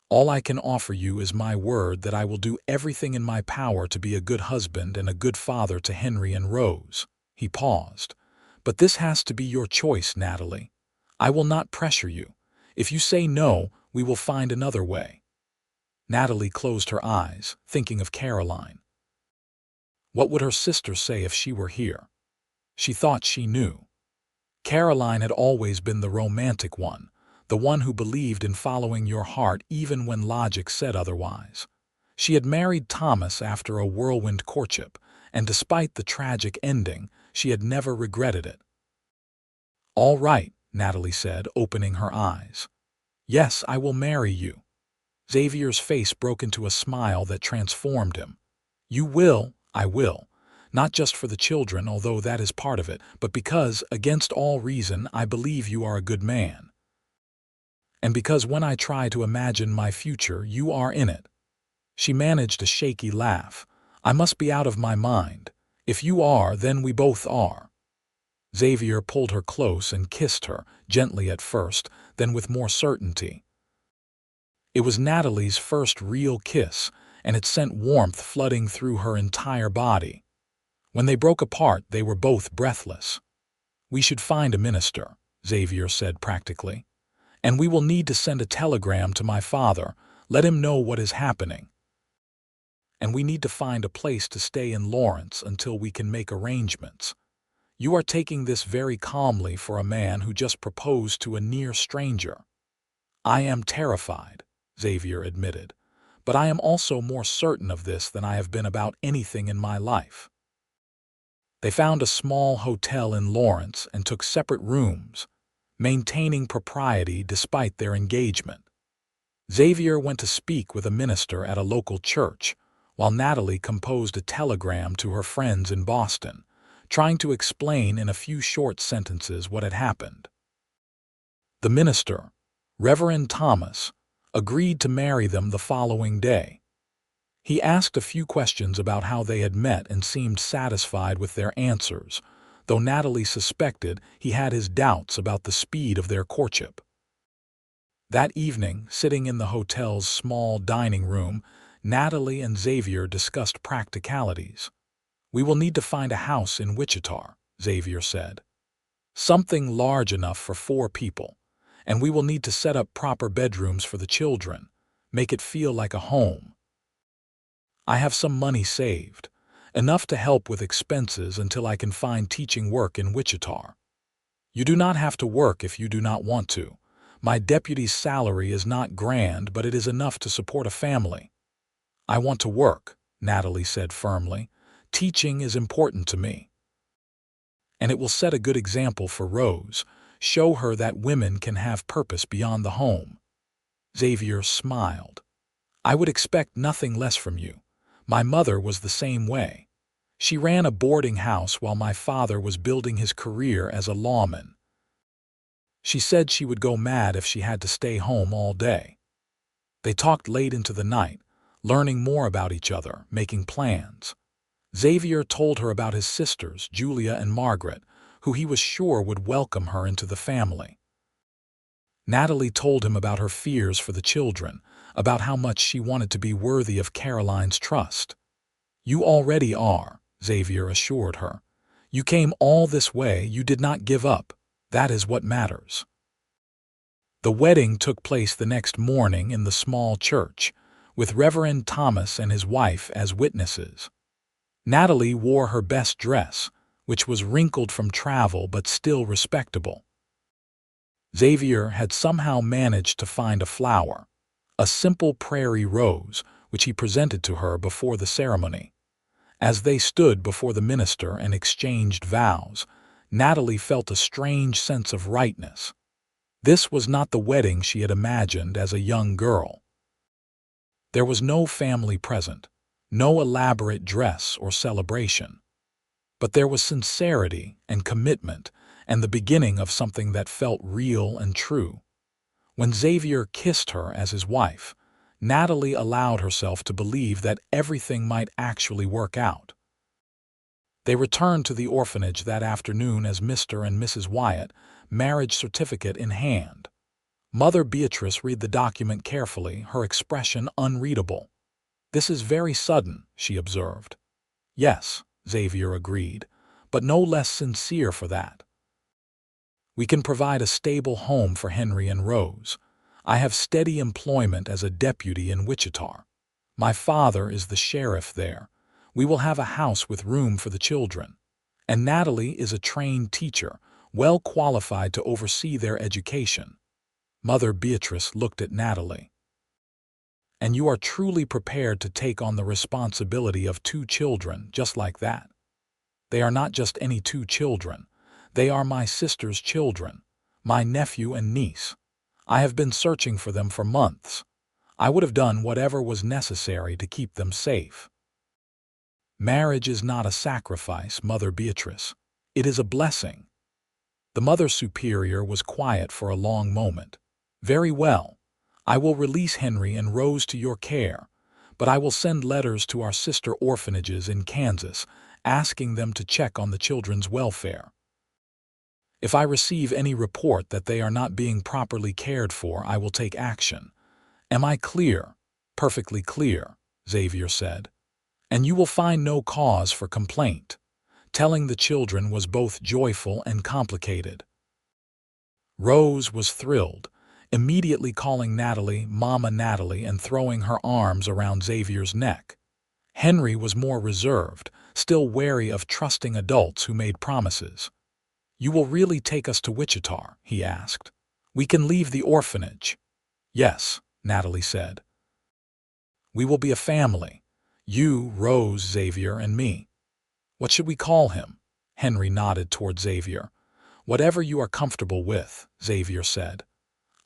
All I can offer you is my word that I will do everything in my power to be a good husband and a good father to Henry and Rose." He paused. "But this has to be your choice, Natalie. I will not pressure you. If you say no, we will find another way." Natalie closed her eyes, thinking of Caroline. What would her sister say if she were here? She thought she knew. Caroline had always been the romantic one, the one who believed in following your heart even when logic said otherwise. She had married Thomas after a whirlwind courtship, and despite the tragic ending, she had never regretted it. "All right," Natalie said, opening her eyes. "Yes, I will marry you." Xavier's face broke into a smile that transformed him. "You will, I will. Not just for the children, although that is part of it, but because, against all reason, I believe you are a good man. And because when I try to imagine my future, you are in it." She managed a shaky laugh. "I must be out of my mind. If you are, then we both are." Xavier pulled her close and kissed her, gently at first, then with more certainty. It was Natalie's first real kiss, and it sent warmth flooding through her entire body. When they broke apart, they were both breathless. "We should find a minister," Xavier said practically. "And we will need to send a telegram to my father, let him know what is happening. And we need to find a place to stay in Lawrence until we can make arrangements. You are taking this very calmly for a man who just proposed to a near stranger." "I am terrified," Xavier admitted, "but I am also more certain of this than I have been about anything in my life." They found a small hotel in Lawrence and took separate rooms, maintaining propriety despite their engagement. Xavier went to speak with a minister at a local church, while Natalie composed a telegram to her friends in Boston, trying to explain in a few short sentences what had happened. The minister, Reverend Thomas, agreed to marry them the following day. He asked a few questions about how they had met and seemed satisfied with their answers, though Natalie suspected he had his doubts about the speed of their courtship. That evening, sitting in the hotel's small dining room, Natalie and Xavier discussed practicalities. "We will need to find a house in Wichita," Xavier said. "Something large enough for 4 people, and we will need to set up proper bedrooms for the children, make it feel like a home. I have some money saved, enough to help with expenses until I can find teaching work in Wichita. You do not have to work if you do not want to. My deputy's salary is not grand, but it is enough to support a family." "I want to work," Natalie said firmly. "Teaching is important to me. And it will set a good example for Rose, show her that women can have purpose beyond the home." Xavier smiled. "I would expect nothing less from you. My mother was the same way. She ran a boarding house while my father was building his career as a lawman. She said she would go mad if she had to stay home all day." They talked late into the night, learning more about each other, making plans. Xavier told her about his sisters, Julia and Margaret, who he was sure would welcome her into the family. Natalie told him about her fears for the children, about how much she wanted to be worthy of Caroline's trust. "You already are," Xavier assured her. "You came all this way, you did not give up. That is what matters." The wedding took place the next morning in the small church, with Reverend Thomas and his wife as witnesses. Natalie wore her best dress, which was wrinkled from travel but still respectable. Xavier had somehow managed to find a flower, a simple prairie rose, which he presented to her before the ceremony. As they stood before the minister and exchanged vows, Natalie felt a strange sense of rightness. This was not the wedding she had imagined as a young girl. There was no family present, no elaborate dress or celebration. But there was sincerity and commitment and the beginning of something that felt real and true. When Xavier kissed her as his wife, Natalie allowed herself to believe that everything might actually work out. They returned to the orphanage that afternoon as Mr. and Mrs. Wyatt, marriage certificate in hand. Mother Beatrice read the document carefully, her expression unreadable. "This is very sudden," she observed. "Yes," Xavier agreed, "but no less sincere for that. We can provide a stable home for Henry and Rose. I have steady employment as a deputy in Wichita. My father is the sheriff there. We will have a house with room for the children. And Natalie is a trained teacher, well qualified to oversee their education." Mother Beatrice looked at Natalie. "And you are truly prepared to take on the responsibility of 2 children just like that?" "They are not just any 2 children. They are my sister's children, my nephew and niece. I have been searching for them for months. I would have done whatever was necessary to keep them safe." "Marriage is not a sacrifice, Mother Beatrice. It is a blessing." The Mother Superior was quiet for a long moment. "Very well. I will release Henry and Rose to your care, but I will send letters to our sister orphanages in Kansas, asking them to check on the children's welfare. If I receive any report that they are not being properly cared for, I will take action. Am I clear? Perfectly clear, Xavier said. And you will find no cause for complaint. Telling the children was both joyful and complicated. Rose was thrilled, immediately calling Natalie Mama Natalie and throwing her arms around Xavier's neck. Henry was more reserved, still wary of trusting adults who made promises. "You will really take us to Wichita?" he asked. "We can leave the orphanage." "Yes," Natalie said. "We will be a family. You, Rose, Xavier, and me." "What should we call him?" Henry nodded toward Xavier. "Whatever you are comfortable with," Xavier said.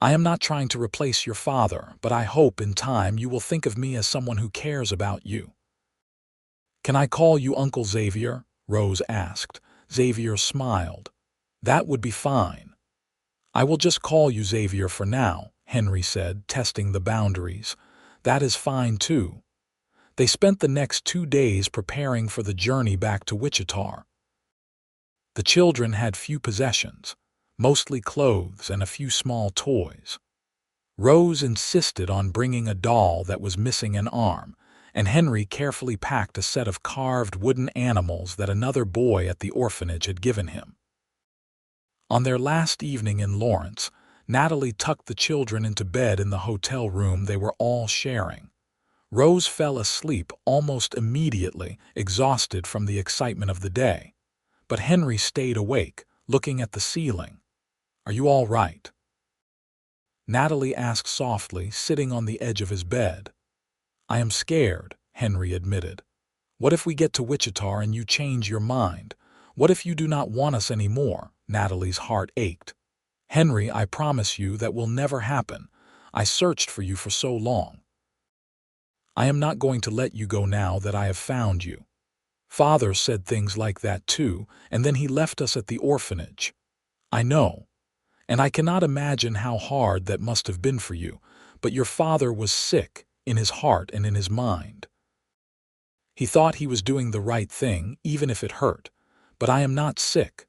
"I am not trying to replace your father, but I hope in time you will think of me as someone who cares about you." "Can I call you Uncle Xavier?" Rose asked. Xavier smiled. "That would be fine." "I will just call you Xavier for now," Henry said, testing the boundaries. "That is fine too." They spent the next 2 days preparing for the journey back to Wichita. The children had few possessions, mostly clothes and a few small toys. Rose insisted on bringing a doll that was missing an arm, and Henry carefully packed a set of carved wooden animals that another boy at the orphanage had given him. On their last evening in Lawrence, Natalie tucked the children into bed in the hotel room they were all sharing. Rose fell asleep almost immediately, exhausted from the excitement of the day. But Henry stayed awake, looking at the ceiling. "Are you all right?" Natalie asked softly, sitting on the edge of his bed. "I am scared," Henry admitted. "What if we get to Wichita and you change your mind? What if you do not want us anymore?" Natalie's heart ached. "Henry, I promise you that will never happen. I searched for you for so long. I am not going to let you go now that I have found you. Father said things like that too, and then he left us at the orphanage. I know. And I cannot imagine how hard that must have been for you, but your father was sick, in his heart and in his mind. He thought he was doing the right thing, even if it hurt. But I am not sick.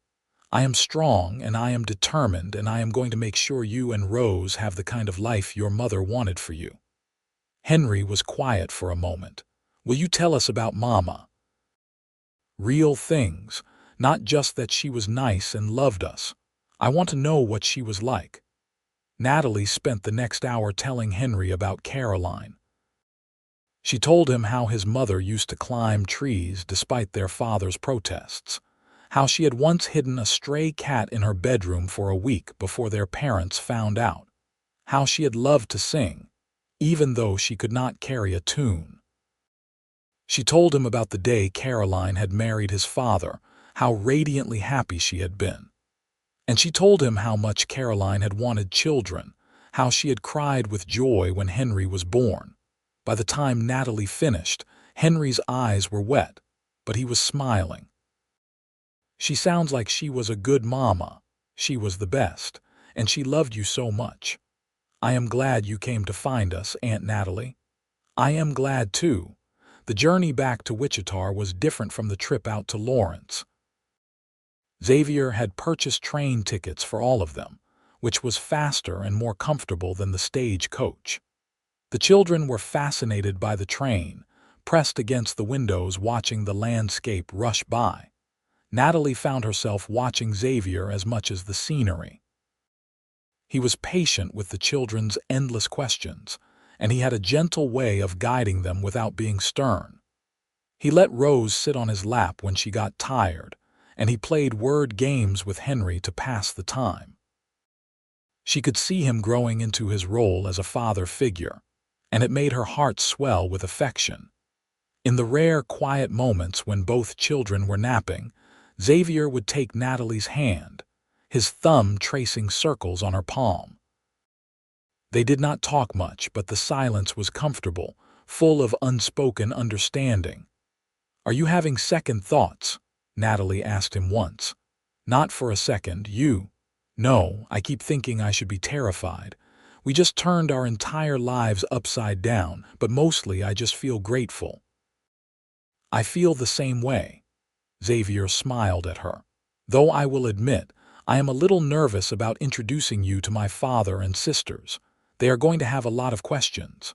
I am strong and I am determined, and I am going to make sure you and Rose have the kind of life your mother wanted for you." Henry was quiet for a moment. "Will you tell us about Mama?" "Real things, not just that she was nice and loved us. I want to know what she was like." Natalie spent the next hour telling Henry about Caroline. She told him how his mother used to climb trees despite their father's protests, how she had once hidden a stray cat in her bedroom for a week before their parents found out, how she had loved to sing, even though she could not carry a tune. She told him about the day Caroline had married his father, how radiantly happy she had been. And she told him how much Caroline had wanted children, how she had cried with joy when Henry was born. By the time Natalie finished, Henry's eyes were wet, but he was smiling. "She sounds like she was a good mama. She was the best, and she loved you so much. I am glad you came to find us, Aunt Natalie." "I am glad too." The journey back to Wichita was different from the trip out to Lawrence. Xavier had purchased train tickets for all of them, which was faster and more comfortable than the stage coach. The children were fascinated by the train, pressed against the windows watching the landscape rush by. Natalie found herself watching Xavier as much as the scenery. He was patient with the children's endless questions, and he had a gentle way of guiding them without being stern. He let Rose sit on his lap when she got tired, and he played word games with Henry to pass the time. She could see him growing into his role as a father figure, and it made her heart swell with affection. In the rare, quiet moments when both children were napping, Xavier would take Natalie's hand, his thumb tracing circles on her palm. They did not talk much, but the silence was comfortable, full of unspoken understanding. "Are you having second thoughts?" Natalie asked him once. "Not for a second, you." "No, I keep thinking I should be terrified. We just turned our entire lives upside down, but mostly I just feel grateful." "I feel the same way." Xavier smiled at her. "Though I will admit, I am a little nervous about introducing you to my father and sisters. They are going to have a lot of questions."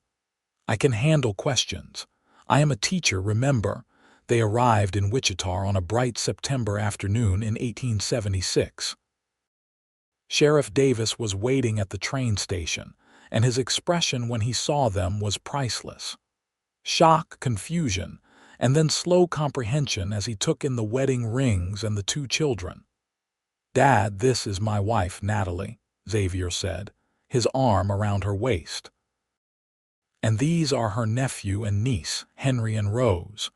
"I can handle questions. I am a teacher, remember." They arrived in Wichita on a bright September afternoon in 1876. Sheriff Davis was waiting at the train station, and his expression when he saw them was priceless. Shock, confusion, and then slow comprehension as he took in the wedding rings and the two children. "Dad, this is my wife, Natalie," Xavier said, his arm around her waist. "And these are her nephew and niece, Henry and Rose.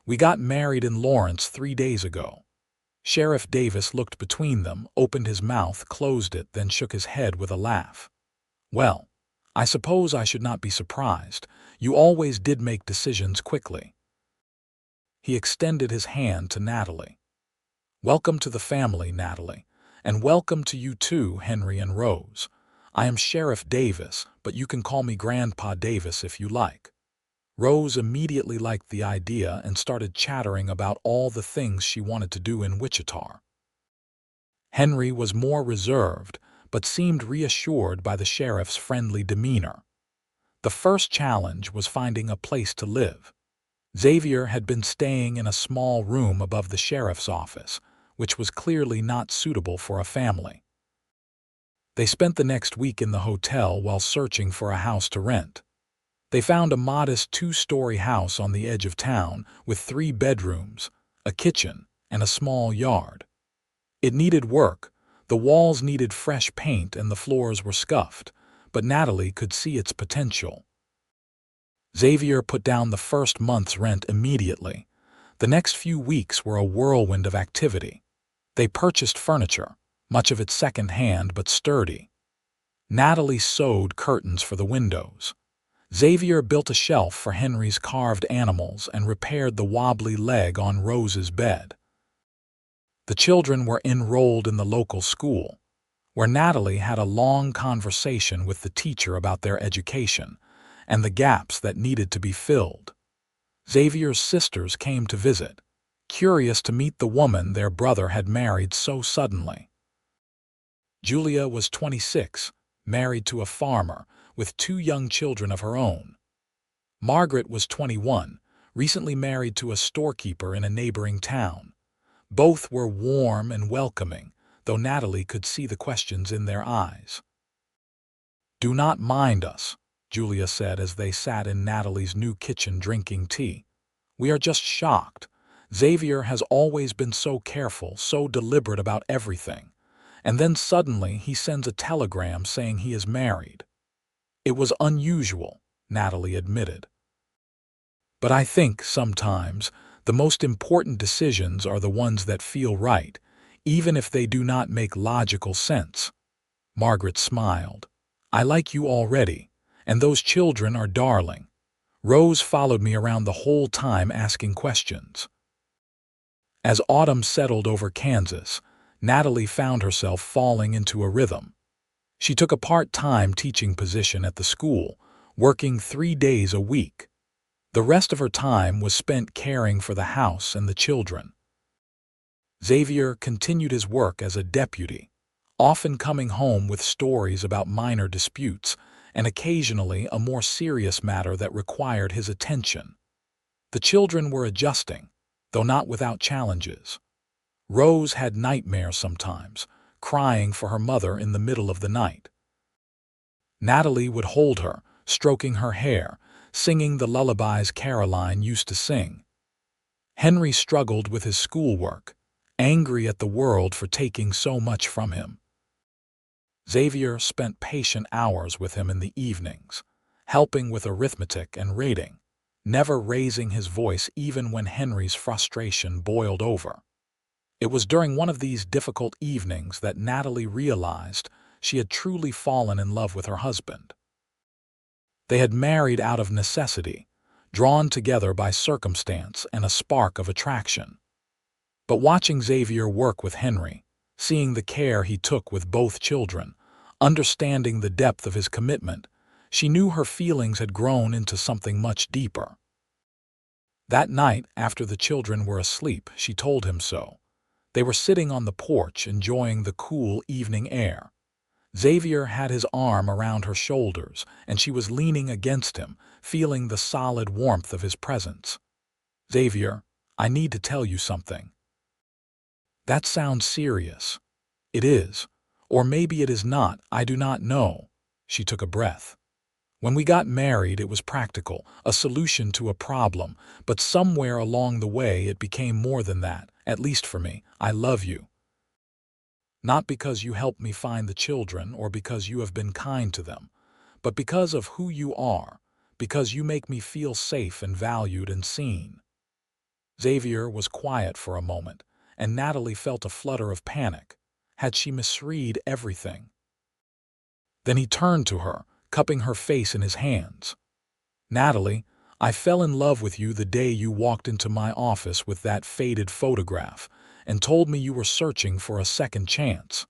We got married in Lawrence 3 days ago." Sheriff Davis looked between them, opened his mouth, closed it, then shook his head with a laugh. "Well, I suppose I should not be surprised. You always did make decisions quickly." He extended his hand to Natalie. "Welcome to the family, Natalie, and welcome to you too, Henry and Rose. I am Sheriff Davis, but you can call me Grandpa Davis if you like." Rose immediately liked the idea and started chattering about all the things she wanted to do in Wichita. Henry was more reserved, but seemed reassured by the sheriff's friendly demeanor. The first challenge was finding a place to live. Xavier had been staying in a small room above the sheriff's office, which was clearly not suitable for a family. They spent the next week in the hotel while searching for a house to rent. They found a modest 2-story house on the edge of town with 3 bedrooms, a kitchen, and a small yard. It needed work. The walls needed fresh paint and the floors were scuffed, but Natalie could see its potential. Xavier put down the first month's rent immediately. The next few weeks were a whirlwind of activity. They purchased furniture, much of it second-hand but sturdy. Natalie sewed curtains for the windows. Xavier built a shelf for Henry's carved animals and repaired the wobbly leg on Rose's bed. The children were enrolled in the local school, where Natalie had a long conversation with the teacher about their education and the gaps that needed to be filled. Xavier's sisters came to visit, curious to meet the woman their brother had married so suddenly. Julia was 26, married to a farmer, with 2 young children of her own. Margaret was 21, recently married to a storekeeper in a neighboring town. Both were warm and welcoming, though Natalie could see the questions in their eyes. "Do not mind us," Julia said as they sat in Natalie's new kitchen drinking tea. "We are just shocked. Xavier has always been so careful, so deliberate about everything. And then suddenly he sends a telegram saying he is married." "It was unusual," Natalie admitted. "But I think, sometimes, the most important decisions are the ones that feel right, even if they do not make logical sense." Margaret smiled. "I like you already, and those children are darling. Rose followed me around the whole time asking questions." As autumn settled over Kansas, Natalie found herself falling into a rhythm. She took a part-time teaching position at the school, working 3 days a week. The rest of her time was spent caring for the house and the children. Xavier continued his work as a deputy, often coming home with stories about minor disputes and occasionally a more serious matter that required his attention. The children were adjusting, though not without challenges. Rose had nightmares sometimes, crying for her mother in the middle of the night. Natalie would hold her, stroking her hair, singing the lullabies Caroline used to sing. Henry struggled with his schoolwork, angry at the world for taking so much from him. Xavier spent patient hours with him in the evenings, helping with arithmetic and rating, never raising his voice even when Henry's frustration boiled over. It was during one of these difficult evenings that Natalie realized she had truly fallen in love with her husband. They had married out of necessity, drawn together by circumstance and a spark of attraction. But watching Xavier work with Henry, seeing the care he took with both children, Understanding the depth of his commitment, she knew her feelings had grown into something much deeper. That night, after the children were asleep, she told him so. They were sitting on the porch enjoying the cool evening air. Xavier had his arm around her shoulders, and she was leaning against him, feeling the solid warmth of his presence. "Xavier, I need to tell you something." "That sounds serious." "It is. Or maybe it is not, I do not know." She took a breath. "When we got married, it was practical, a solution to a problem, but somewhere along the way it became more than that, at least for me. I love you. Not because you helped me find the children or because you have been kind to them, but because of who you are, because you make me feel safe and valued and seen." Xavier was quiet for a moment, and Natalie felt a flutter of panic. Had she misread everything? Then he turned to her, cupping her face in his hands. "Natalie, I fell in love with you the day you walked into my office with that faded photograph and told me you were searching for a second chance.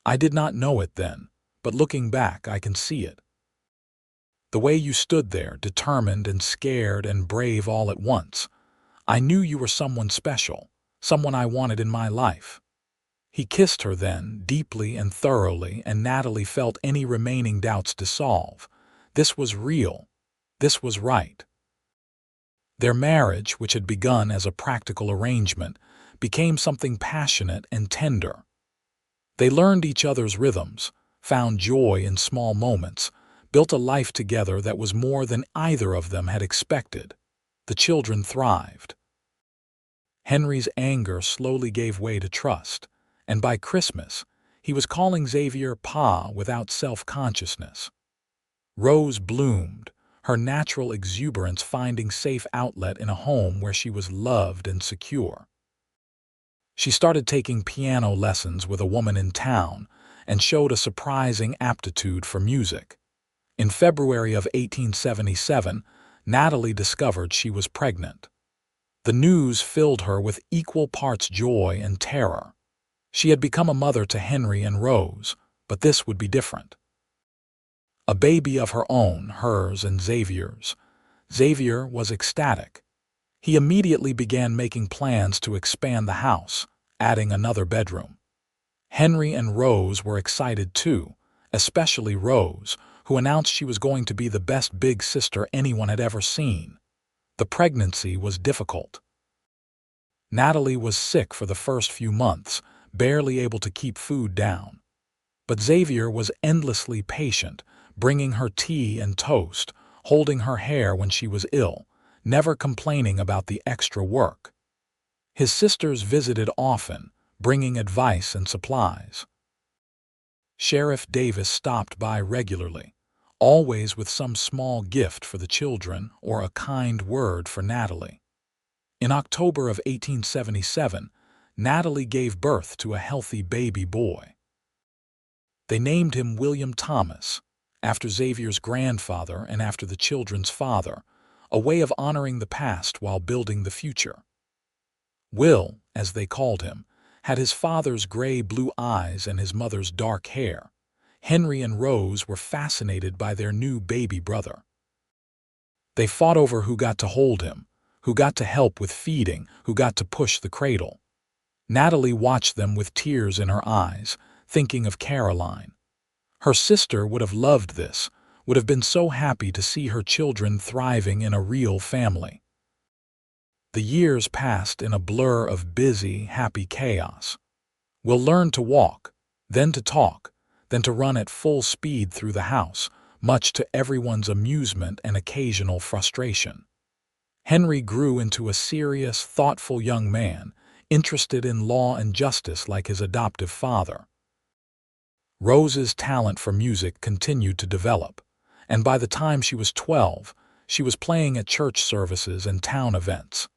I did not know it then, but looking back I can see it. The way you stood there, determined and scared and brave all at once. I knew you were someone special, someone I wanted in my life." He kissed her then, deeply and thoroughly, and Natalie felt any remaining doubts dissolve. This was real. This was right. Their marriage, which had begun as a practical arrangement, became something passionate and tender. They learned each other's rhythms, found joy in small moments, built a life together that was more than either of them had expected. The children thrived. Henry's anger slowly gave way to trust, and by Christmas, he was calling Xavier Pa without self-consciousness. Rose bloomed, her natural exuberance finding safe outlet in a home where she was loved and secure. She started taking piano lessons with a woman in town and showed a surprising aptitude for music. In February of 1877, Natalie discovered she was pregnant. The news filled her with equal parts joy and terror. She had become a mother to Henry and Rose, but this would be different. A baby of her own, hers and Xavier's. Xavier was ecstatic. He immediately began making plans to expand the house, adding another bedroom. Henry and Rose were excited too, especially Rose, who announced she was going to be the best big sister anyone had ever seen. The pregnancy was difficult. Natalie was sick for the first few months, barely able to keep food down. But Xavier was endlessly patient, bringing her tea and toast, holding her hair when she was ill, never complaining about the extra work. His sisters visited often, bringing advice and supplies. Sheriff Davis stopped by regularly, always with some small gift for the children or a kind word for Natalie. In October of 1877, Natalie gave birth to a healthy baby boy. They named him William Thomas, after Xavier's grandfather and after the children's father, a way of honoring the past while building the future. Will, as they called him, had his father's gray-blue eyes and his mother's dark hair. Henry and Rose were fascinated by their new baby brother. They fought over who got to hold him, who got to help with feeding, who got to push the cradle. Natalie watched them with tears in her eyes, thinking of Caroline. Her sister would have loved this, would have been so happy to see her children thriving in a real family. The years passed in a blur of busy, happy chaos. Will learn to walk, then to talk, then to run at full speed through the house, much to everyone's amusement and occasional frustration. Henry grew into a serious, thoughtful young man, interested in law and justice like his adoptive father. Rose's talent for music continued to develop, and by the time she was 12, she was playing at church services and town events.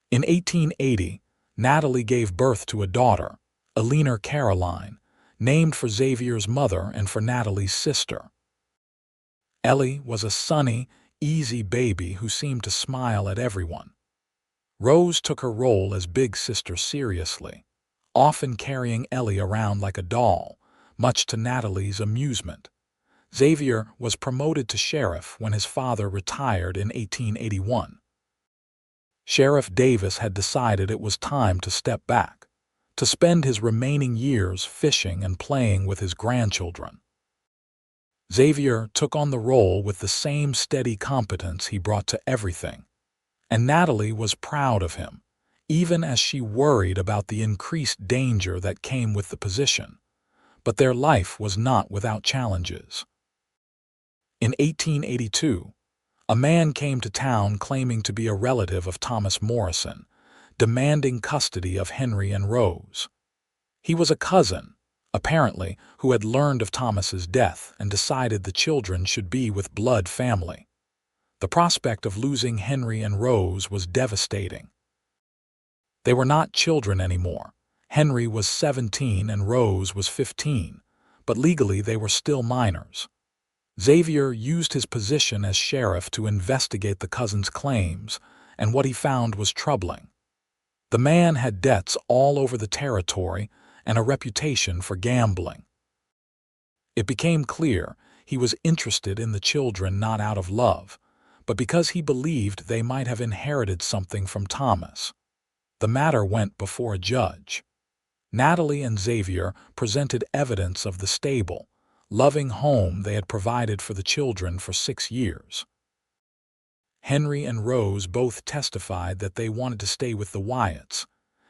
In 1880, Natalie gave birth to a daughter, Eleanor Caroline, named for Xavier's mother and for Natalie's sister. Ellie was a sunny, easy baby who seemed to smile at everyone. Rose took her role as big sister seriously, often carrying Ellie around like a doll, much to Natalie's amusement. Xavier was promoted to sheriff when his father retired in 1881. Sheriff Davis had decided it was time to step back, to spend his remaining years fishing and playing with his grandchildren. Xavier took on the role with the same steady competence he brought to everything, and Natalie was proud of him, even as she worried about the increased danger that came with the position. But their life was not without challenges. In 1882, a man came to town claiming to be a relative of Thomas Morrison, demanding custody of Henry and Rose. He was a cousin, apparently, who had learned of Thomas's death and decided the children should be with blood family. The prospect of losing Henry and Rose was devastating. They were not children anymore. Henry was 17 and Rose was 15, but legally they were still minors. Xavier used his position as sheriff to investigate the cousin's claims, and what he found was troubling. The man had debts all over the territory and a reputation for gambling. It became clear he was interested in the children not out of love, but because he believed they might have inherited something from Thomas. The matter went before a judge. Natalie and Xavier presented evidence of the stable, loving home they had provided for the children for 6 years. Henry and Rose both testified that they wanted to stay with the Wyatts.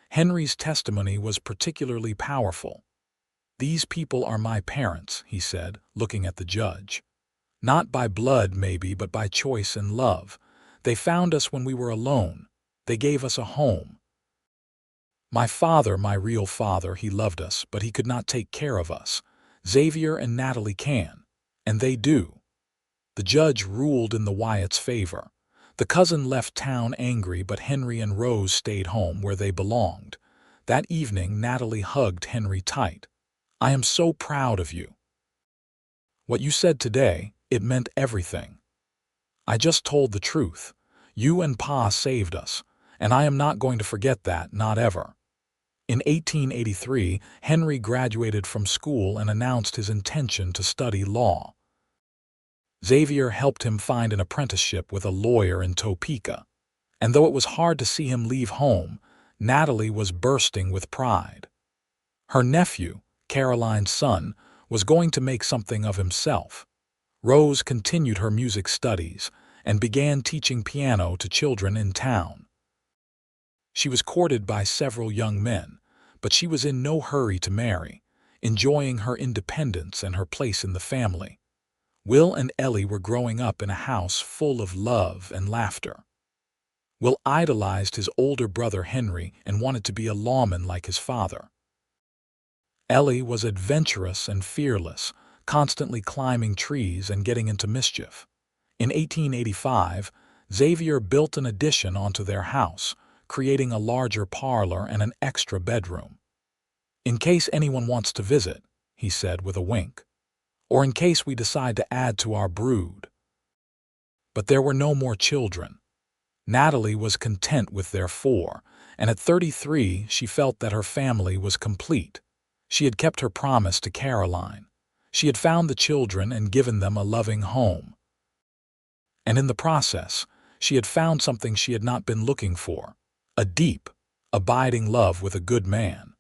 Henry's testimony was particularly powerful. "These people are my parents," he said, looking at the judge. "Not by blood, maybe, but by choice and love. They found us when we were alone. They gave us a home. My father, my real father, he loved us, but he could not take care of us. Xavier and Natalie can, and they do." The judge ruled in the Wyatts' favor. The cousin left town angry, but Henry and Rose stayed home where they belonged. That evening, Natalie hugged Henry tight. "I am so proud of you. What you said today, it meant everything. I just told the truth. You and Pa saved us, and I am not going to forget that, not ever." In 1883, Henry graduated from school and announced his intention to study law. Xavier helped him find an apprenticeship with a lawyer in Topeka, and though it was hard to see him leave home, Natalie was bursting with pride. Her nephew, Caroline's son, was going to make something of himself. Rose continued her music studies and began teaching piano to children in town. She was courted by several young men, but she was in no hurry to marry, enjoying her independence and her place in the family. Will and Ellie were growing up in a house full of love and laughter. Will idolized his older brother Henry and wanted to be a lawman like his father. Ellie was adventurous and fearless, constantly climbing trees and getting into mischief. In 1885, Xavier built an addition onto their house, creating a larger parlor and an extra bedroom. "In case anyone wants to visit," he said with a wink, "or in case we decide to add to our brood." But there were no more children. Natalie was content with their 4, and at 33 she felt that her family was complete. She had kept her promise to Caroline. She had found the children and given them a loving home. And in the process, she had found something she had not been looking for: a deep, abiding love with a good man.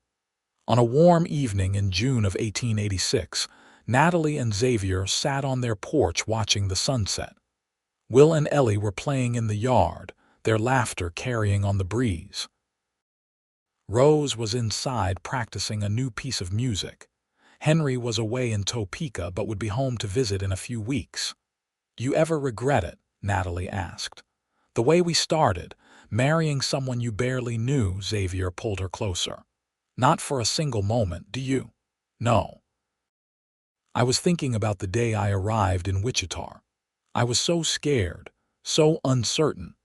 On a warm evening in June of 1886, Natalie and Xavier sat on their porch watching the sunset. Will and Ellie were playing in the yard, their laughter carrying on the breeze. Rose was inside practicing a new piece of music. Henry was away in Topeka but would be home to visit in a few weeks. "Do you ever regret it?" Natalie asked. "The way we started, marrying someone you barely knew." Xavier pulled her closer. "Not for a single moment, do you?" "No. I was thinking about the day I arrived in Wichita. I was so scared, so uncertain.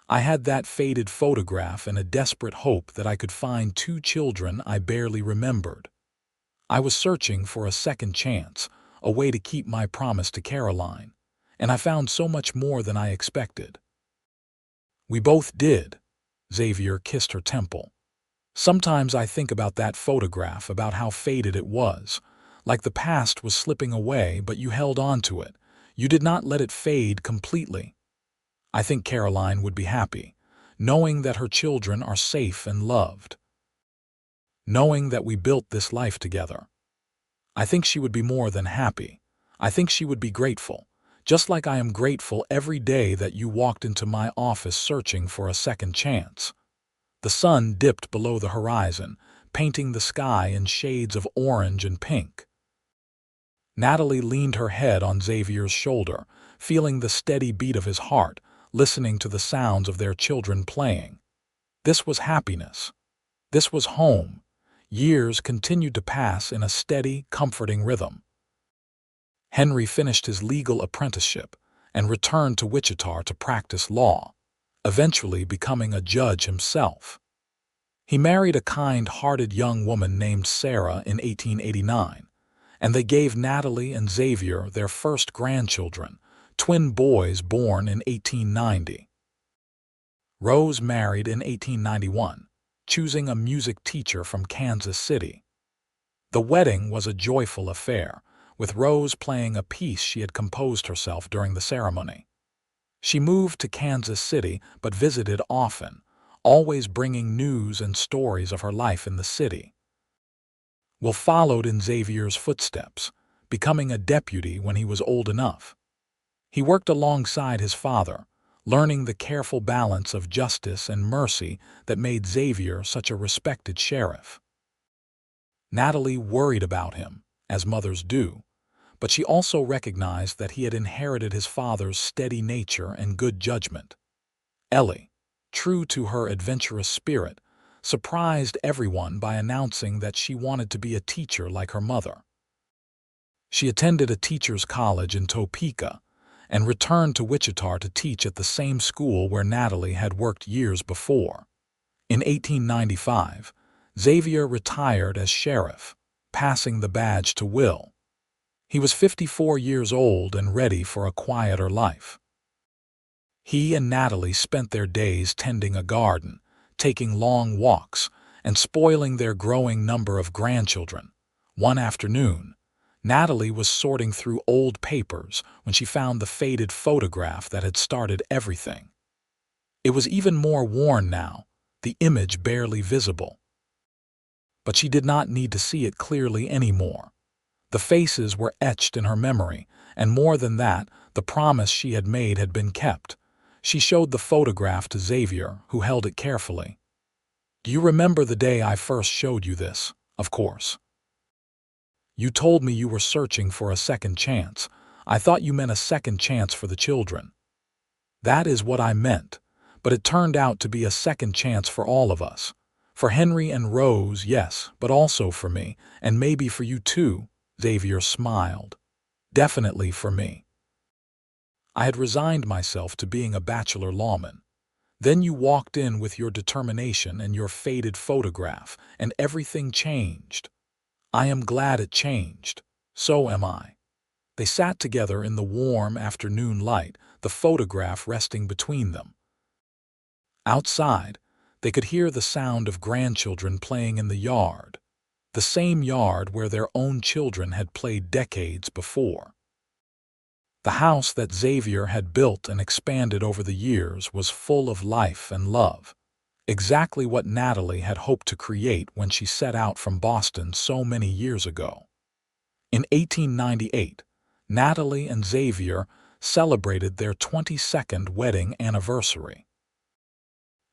I had that faded photograph and a desperate hope that I could find 2 children I barely remembered. I was searching for a second chance, a way to keep my promise to Caroline, and I found so much more than I expected." "We both did." Xavier kissed her temple. "Sometimes I think about that photograph, about how faded it was, Like the past was slipping away, but you held on to it. You did not let it fade completely. I think Caroline would be happy, knowing that her children are safe and loved, knowing that we built this life together. I think she would be more than happy. I think she would be grateful, just like I am grateful every day that you walked into my office searching for a second chance. The sun dipped below the horizon, painting the sky in shades of orange and pink. Natalie leaned her head on Xavier's shoulder, feeling the steady beat of his heart, listening to the sounds of their children playing. This was happiness. This was home. Years continued to pass in a steady, comforting rhythm. Henry finished his legal apprenticeship and returned to Wichita to practice law, eventually becoming a judge himself. He married a kind-hearted young woman named Sarah in 1889, and they gave Natalie and Xavier their first grandchildren, twin boys born in 1890. Rose married in 1891, choosing a music teacher from Kansas City. The wedding was a joyful affair, with Rose playing a piece she had composed herself during the ceremony. She moved to Kansas City but visited often, always bringing news and stories of her life in the city. Will followed in Xavier's footsteps, becoming a deputy when he was old enough. He worked alongside his father, learning the careful balance of justice and mercy that made Xavier such a respected sheriff. Natalie worried about him, as mothers do, but she also recognized that he had inherited his father's steady nature and good judgment. Ellie, true to her adventurous spirit, surprised everyone by announcing that she wanted to be a teacher like her mother. She attended a teacher's college in Topeka and returned to Wichita to teach at the same school where Natalie had worked years before. In 1895, Xavier retired as sheriff, passing the badge to Will. He was 54 years old and ready for a quieter life. He and Natalie spent their days tending a garden, taking long walks, and spoiling their growing number of grandchildren. One afternoon, Natalie was sorting through old papers when she found the faded photograph that had started everything. It was even more worn now, the image barely visible. But she did not need to see it clearly anymore. The faces were etched in her memory, and more than that, the promise she had made had been kept. She showed the photograph to Xavier, who held it carefully. "Do you remember the day I first showed you this?" "Of course." "You told me you were searching for a second chance. I thought you meant a second chance for the children." "That is what I meant, but it turned out to be a second chance for all of us. For Henry and Rose, yes, but also for me, and maybe for you too," Xavier smiled. "Definitely for me." I had resigned myself to being a bachelor lawman. Then you walked in with your determination and your faded photograph, and everything changed. I am glad it changed. So am I. They sat together in the warm afternoon light, the photograph resting between them. Outside, they could hear the sound of grandchildren playing in the yard, the same yard where their own children had played decades before. The house that Xavier had built and expanded over the years was full of life and love, exactly what Natalie had hoped to create when she set out from Boston so many years ago. In 1898, Natalie and Xavier celebrated their 22nd wedding anniversary.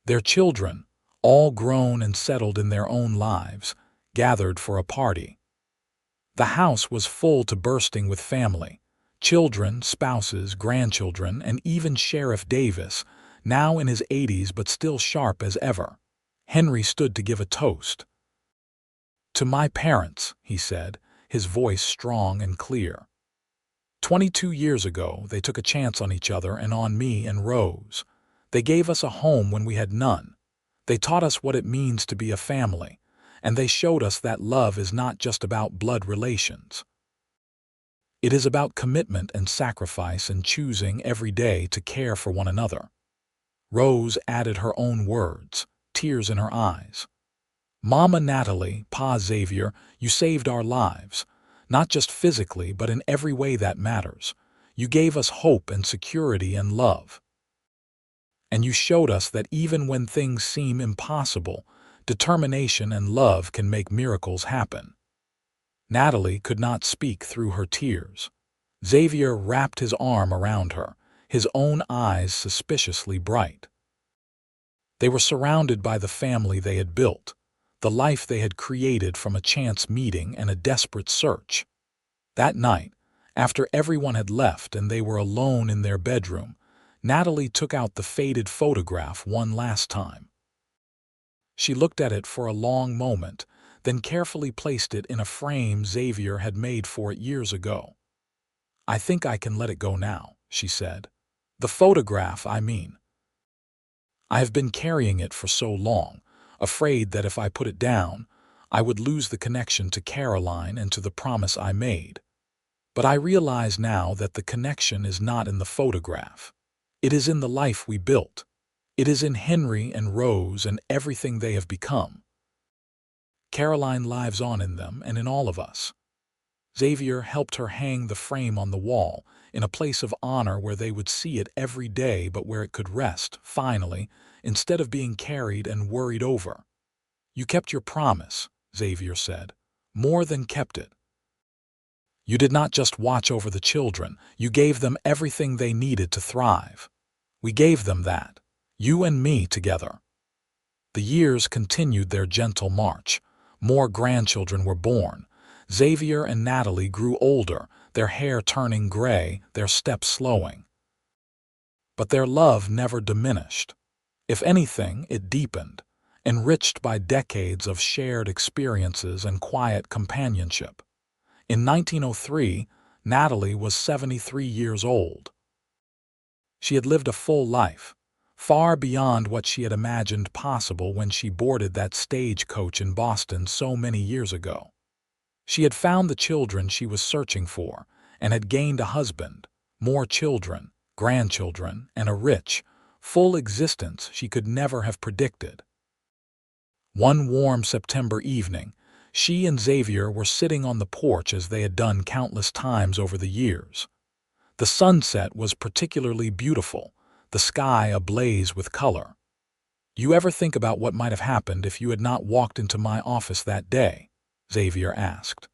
Their children, all grown and settled in their own lives, gathered for a party. The house was full to bursting with family, children, spouses, grandchildren, and even Sheriff Davis, now in his 80s but still sharp as ever. Henry stood to give a toast. "To my parents," he said, his voice strong and clear. 22 years ago, they took a chance on each other and on me and Rose. They gave us a home when we had none. They taught us what it means to be a family, and they showed us that love is not just about blood relations. It is about commitment and sacrifice and choosing every day to care for one another." Rose added her own words, tears in her eyes. "Mama Natalie, Pa Xavier, you saved our lives. not just physically, but in every way that matters. You gave us hope and security and love. And you showed us that even when things seem impossible, determination and love can make miracles happen. Natalie could not speak through her tears. Xavier wrapped his arm around her, his own eyes suspiciously bright. They were surrounded by the family they had built, the life they had created from a chance meeting and a desperate search. That night, after everyone had left and they were alone in their bedroom, Natalie took out the faded photograph one last time. She looked at it for a long moment, then carefully placed it in a frame Xavier had made for it years ago. "I think I can let it go now," she said. "The photograph, I mean. I have been carrying it for so long, afraid that if I put it down, I would lose the connection to Caroline and to the promise I made. But I realize now that the connection is not in the photograph. It is in the life we built. It is in Henry and Rose and everything they have become. Caroline lives on in them and in all of us." Xavier helped her hang the frame on the wall, in a place of honor where they would see it every day but where it could rest, finally, instead of being carried and worried over. "You kept your promise," Xavier said. "More than kept it. You did not just watch over the children, you gave them everything they needed to thrive. We gave them that, you and me together." The years continued their gentle march. More grandchildren were born. Xavier and Natalie grew older, their hair turning gray, their steps slowing. But their love never diminished. If anything, it deepened, enriched by decades of shared experiences and quiet companionship. In 1903, Natalie was 73 years old. She had lived a full life, far beyond what she had imagined possible when she boarded that stagecoach in Boston so many years ago. She had found the children she was searching for, and had gained a husband, more children, grandchildren, and a rich, full existence she could never have predicted. One warm September evening, she and Xavier were sitting on the porch as they had done countless times over the years. The sunset was particularly beautiful, the sky ablaze with color. "You ever think about what might have happened if you had not walked into my office that day?" Xavier asked.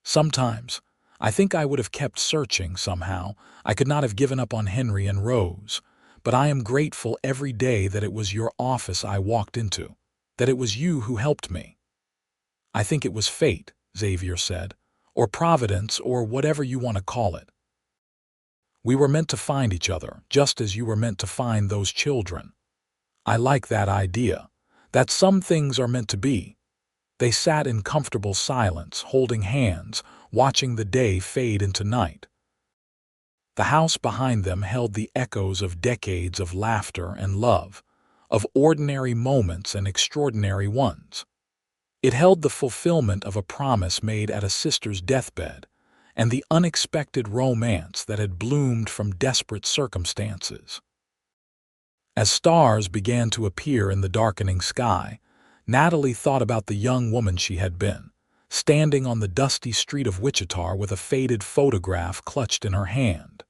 "Sometimes. I think I would have kept searching somehow. I could not have given up on Henry and Rose. But I am grateful every day that it was your office I walked into, that it was you who helped me." "I think it was fate," Xavier said, "or providence, or whatever you want to call it. We were meant to find each other, just as you were meant to find those children. I like that idea, that some things are meant to be." They sat in comfortable silence, holding hands, watching the day fade into night. The house behind them held the echoes of decades of laughter and love, of ordinary moments and extraordinary ones. It held the fulfillment of a promise made at a sister's deathbed, and the unexpected romance that had bloomed from desperate circumstances. As stars began to appear in the darkening sky, Natalie thought about the young woman she had been, standing on the dusty street of Wichita with a faded photograph clutched in her hand.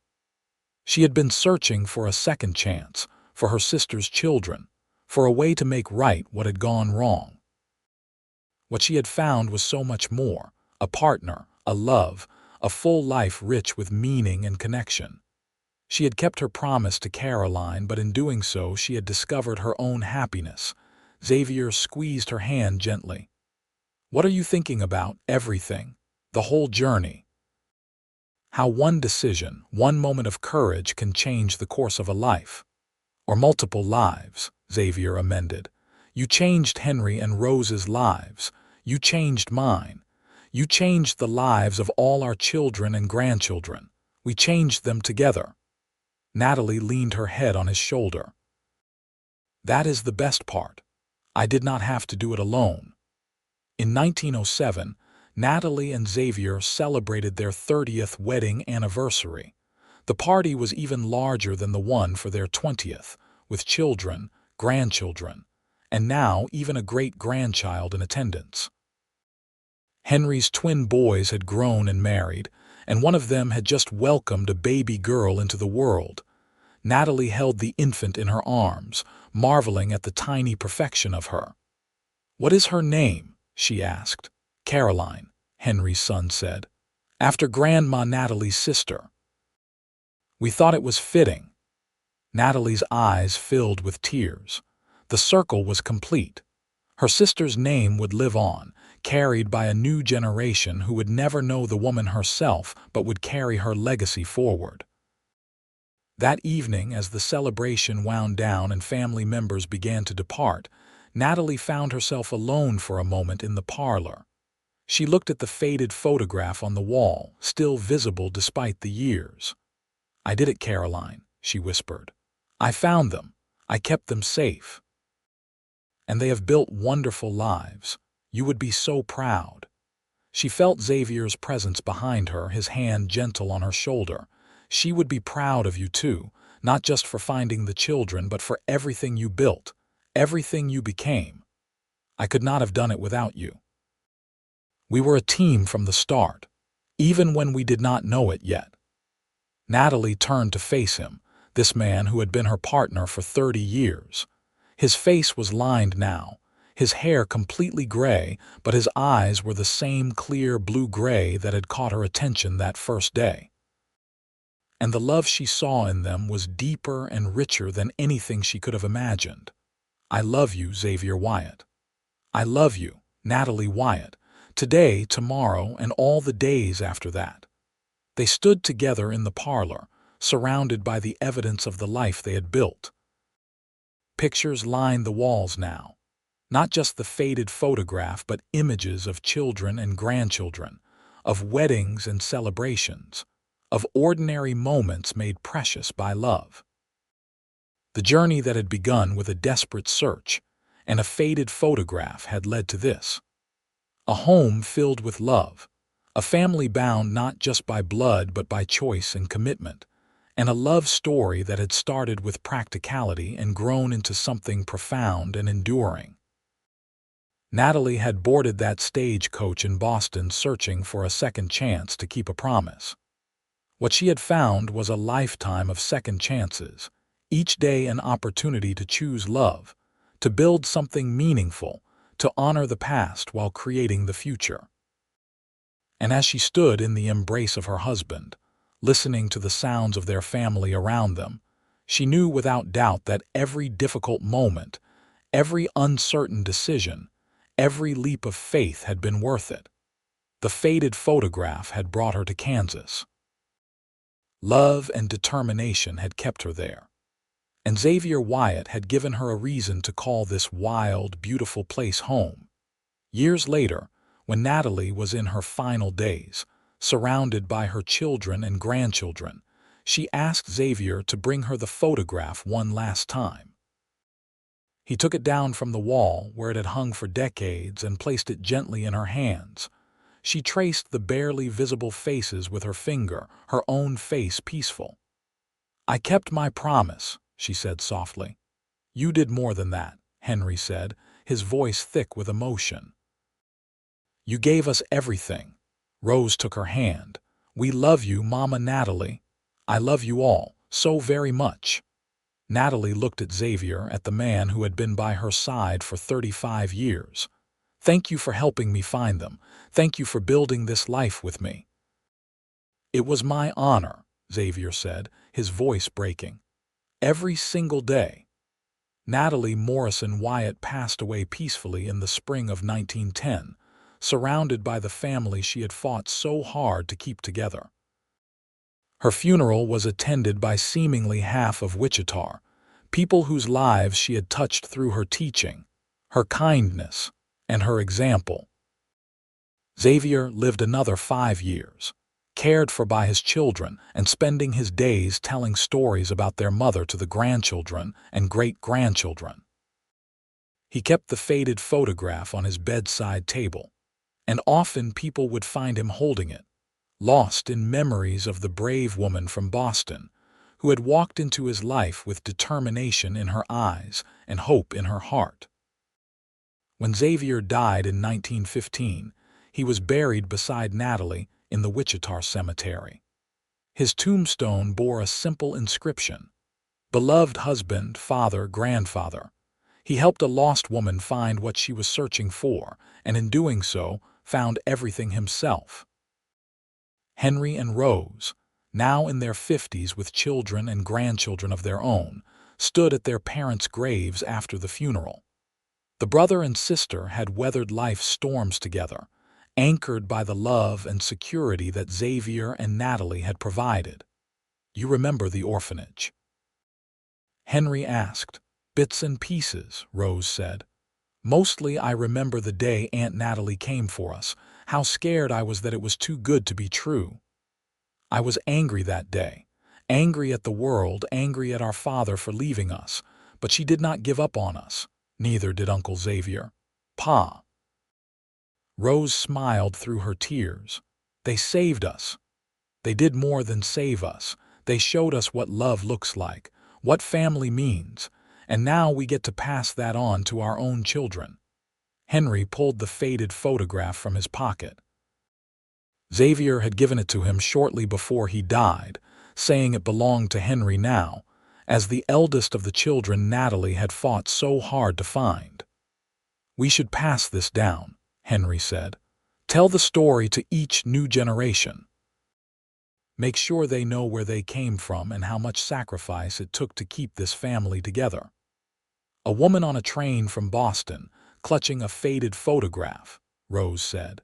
She had been searching for a second chance, for her sister's children, for a way to make right what had gone wrong. What she had found was so much more: a partner, a love, a full life rich with meaning and connection. She had kept her promise to Caroline, but in doing so she had discovered her own happiness. Xavier squeezed her hand gently. "What are you thinking about?" "Everything. The whole journey. How one decision, one moment of courage can change the course of a life. Or multiple lives," Xavier amended. "You changed Henry and Rose's lives. You changed mine. You changed the lives of all our children and grandchildren. We changed them together." Natalie leaned her head on his shoulder. "That is the best part. I did not have to do it alone." In 1907, Natalie and Xavier celebrated their 30th wedding anniversary. The party was even larger than the one for their 20th, with children, grandchildren, and now even a great-grandchild in attendance. Henry's twin boys had grown and married, and one of them had just welcomed a baby girl into the world. Natalie held the infant in her arms, marveling at the tiny perfection of her. "What is her name?" she asked. "Caroline," Henry's son said, "after Grandma Natalie's sister." "We thought it was fitting." Natalie's eyes filled with tears. The circle was complete. Her sister's name would live on, carried by a new generation who would never know the woman herself but would carry her legacy forward. That evening, as the celebration wound down and family members began to depart, Natalie found herself alone for a moment in the parlor. She looked at the faded photograph on the wall, still visible despite the years. "I did it, Caroline," she whispered. "I found them. I kept them safe. And they have built wonderful lives. You would be so proud." She felt Xavier's presence behind her, his hand gentle on her shoulder. "She would be proud of you too, not just for finding the children, but for everything you built, everything you became. I could not have done it without you. We were a team from the start, even when we did not know it yet." Natalie turned to face him, this man who had been her partner for 30 years. His face was lined now, his hair completely gray, but his eyes were the same clear blue-gray that had caught her attention that first day. And the love she saw in them was deeper and richer than anything she could have imagined. "I love you, Xavier Wyatt. I love you, Natalie Wyatt, today, tomorrow, and all the days after that." They stood together in the parlor, surrounded by the evidence of the life they had built. Pictures lined the walls now. Not just the faded photograph, but images of children and grandchildren, of weddings and celebrations, of ordinary moments made precious by love. The journey that had begun with a desperate search and a faded photograph had led to this. A home filled with love, a family bound not just by blood but by choice and commitment, and a love story that had started with practicality and grown into something profound and enduring. Natalie had boarded that stagecoach in Boston searching for a second chance to keep a promise. What she had found was a lifetime of second chances, each day an opportunity to choose love, to build something meaningful, to honor the past while creating the future. And as she stood in the embrace of her husband, listening to the sounds of their family around them, she knew without doubt that every difficult moment, every uncertain decision, every leap of faith had been worth it. The faded photograph had brought her to Kansas. Love and determination had kept her there. And Xavier Wyatt had given her a reason to call this wild, beautiful place home. Years later, when Natalie was in her final days, surrounded by her children and grandchildren, she asked Xavier to bring her the photograph one last time. He took it down from the wall where it had hung for decades and placed it gently in her hands. She traced the barely visible faces with her finger, her own face peaceful. "I kept my promise," she said softly. "You did more than that," Henry said, his voice thick with emotion. "You gave us everything." Rose took her hand. "We love you, Mama Natalie. I love you all, so very much." Natalie looked at Xavier, at the man who had been by her side for 35 years. "Thank you for helping me find them. Thank you for building this life with me." "It was my honor," Xavier said, his voice breaking. "Every single day." Natalie Morrison Wyatt passed away peacefully in the spring of 1910, surrounded by the family she had fought so hard to keep together. Her funeral was attended by seemingly half of Wichita, people whose lives she had touched through her teaching, her kindness, and her example. Xavier lived another 5 years, cared for by his children and spending his days telling stories about their mother to the grandchildren and great-grandchildren. He kept the faded photograph on his bedside table, and often people would find him holding it, lost in memories of the brave woman from Boston who had walked into his life with determination in her eyes and hope in her heart. When Xavier died in 1915, he was buried beside Natalie in the Wichita cemetery. His tombstone bore a simple inscription: "Beloved husband, father, grandfather." He helped a lost woman find what she was searching for, and in doing so, found everything himself. Henry and Rose, now in their 50s with children and grandchildren of their own, stood at their parents' graves after the funeral. The brother and sister had weathered life's storms together, anchored by the love and security that Xavier and Natalie had provided. "You remember the orphanage?" Henry asked. "Bits and pieces," Rose said. "Mostly I remember the day Aunt Natalie came for us, how scared I was that it was too good to be true. I was angry that day, angry at the world, angry at our father for leaving us, but she did not give up on us. Neither did Uncle Xavier. Pa." Rose smiled through her tears. "They saved us. They did more than save us. They showed us what love looks like, what family means, and now we get to pass that on to our own children." Henry pulled the faded photograph from his pocket. Xavier had given it to him shortly before he died, saying it belonged to Henry now, as the eldest of the children Natalie had fought so hard to find. "We should pass this down," Henry said. "Tell the story to each new generation. Make sure they know where they came from and how much sacrifice it took to keep this family together." "A woman on a train from Boston, clutching a faded photograph," Rose said,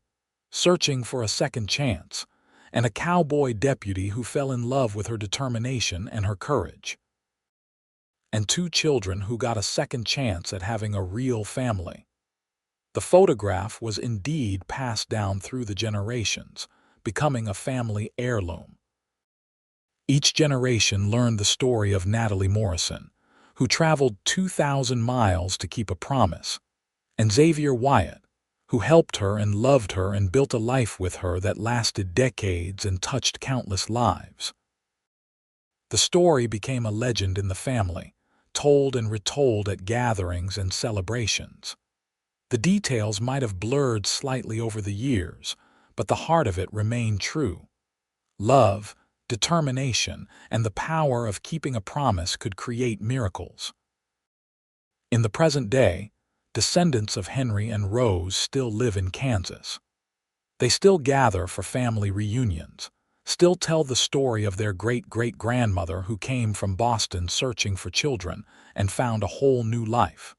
"searching for a second chance, and a cowboy deputy who fell in love with her determination and her courage. And 2 children who got a second chance at having a real family." The photograph was indeed passed down through the generations, becoming a family heirloom. Each generation learned the story of Natalie Morrison, who traveled 2,000 miles to keep a promise, and Xavier Wyatt, who helped her and loved her and built a life with her that lasted decades and touched countless lives. The story became a legend in the family, told and retold at gatherings and celebrations. The details might have blurred slightly over the years, but the heart of it remained true. Love, determination, and the power of keeping a promise could create miracles. In the present day, descendants of Henry and Rose still live in Kansas. They still gather for family reunions, still tell the story of their great-great-grandmother who came from Boston searching for children and found a whole new life.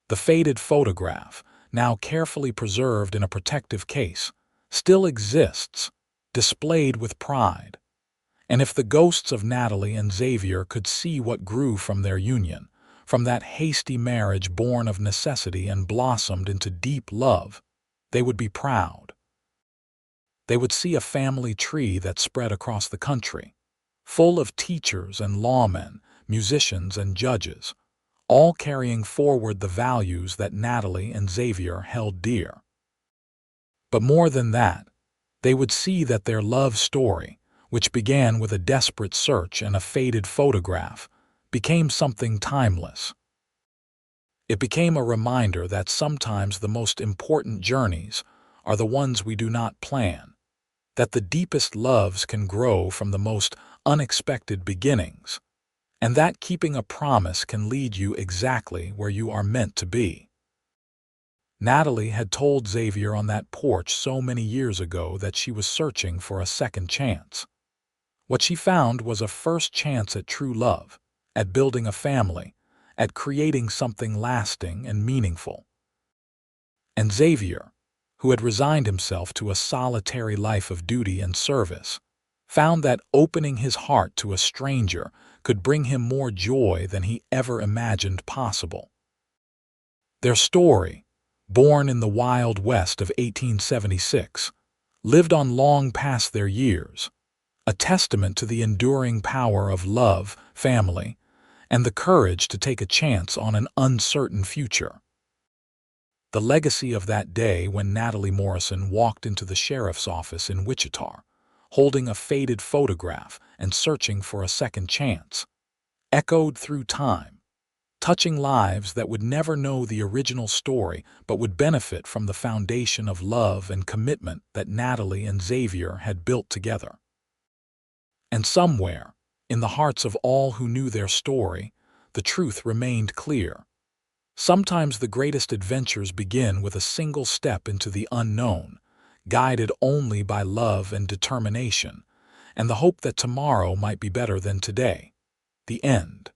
The faded photograph, now carefully preserved in a protective case, still exists, displayed with pride. And if the ghosts of Natalie and Xavier could see what grew from their union, from that hasty marriage born of necessity and blossomed into deep love, they would be proud. They would see a family tree that spread across the country, full of teachers and lawmen, musicians and judges, all carrying forward the values that Natalie and Xavier held dear. But more than that, they would see that their love story, which began with a desperate search and a faded photograph, became something timeless. It became a reminder that sometimes the most important journeys are the ones we do not plan, that the deepest loves can grow from the most unexpected beginnings, and that keeping a promise can lead you exactly where you are meant to be. Natalie had told Xavier on that porch so many years ago that she was searching for a second chance. What she found was a first chance at true love, at building a family, at creating something lasting and meaningful. And Xavier, who had resigned himself to a solitary life of duty and service, found that opening his heart to a stranger could bring him more joy than he ever imagined possible. Their story, born in the Wild West of 1876, lived on long past their years, a testament to the enduring power of love, family, and the courage to take a chance on an uncertain future. The legacy of that day when Natalie Morrison walked into the sheriff's office in Wichita, holding a faded photograph and searching for a second chance, echoed through time, touching lives that would never know the original story but would benefit from the foundation of love and commitment that Natalie and Xavier had built together. And somewhere, in the hearts of all who knew their story, the truth remained clear. Sometimes the greatest adventures begin with a single step into the unknown, guided only by love and determination, and the hope that tomorrow might be better than today. The end.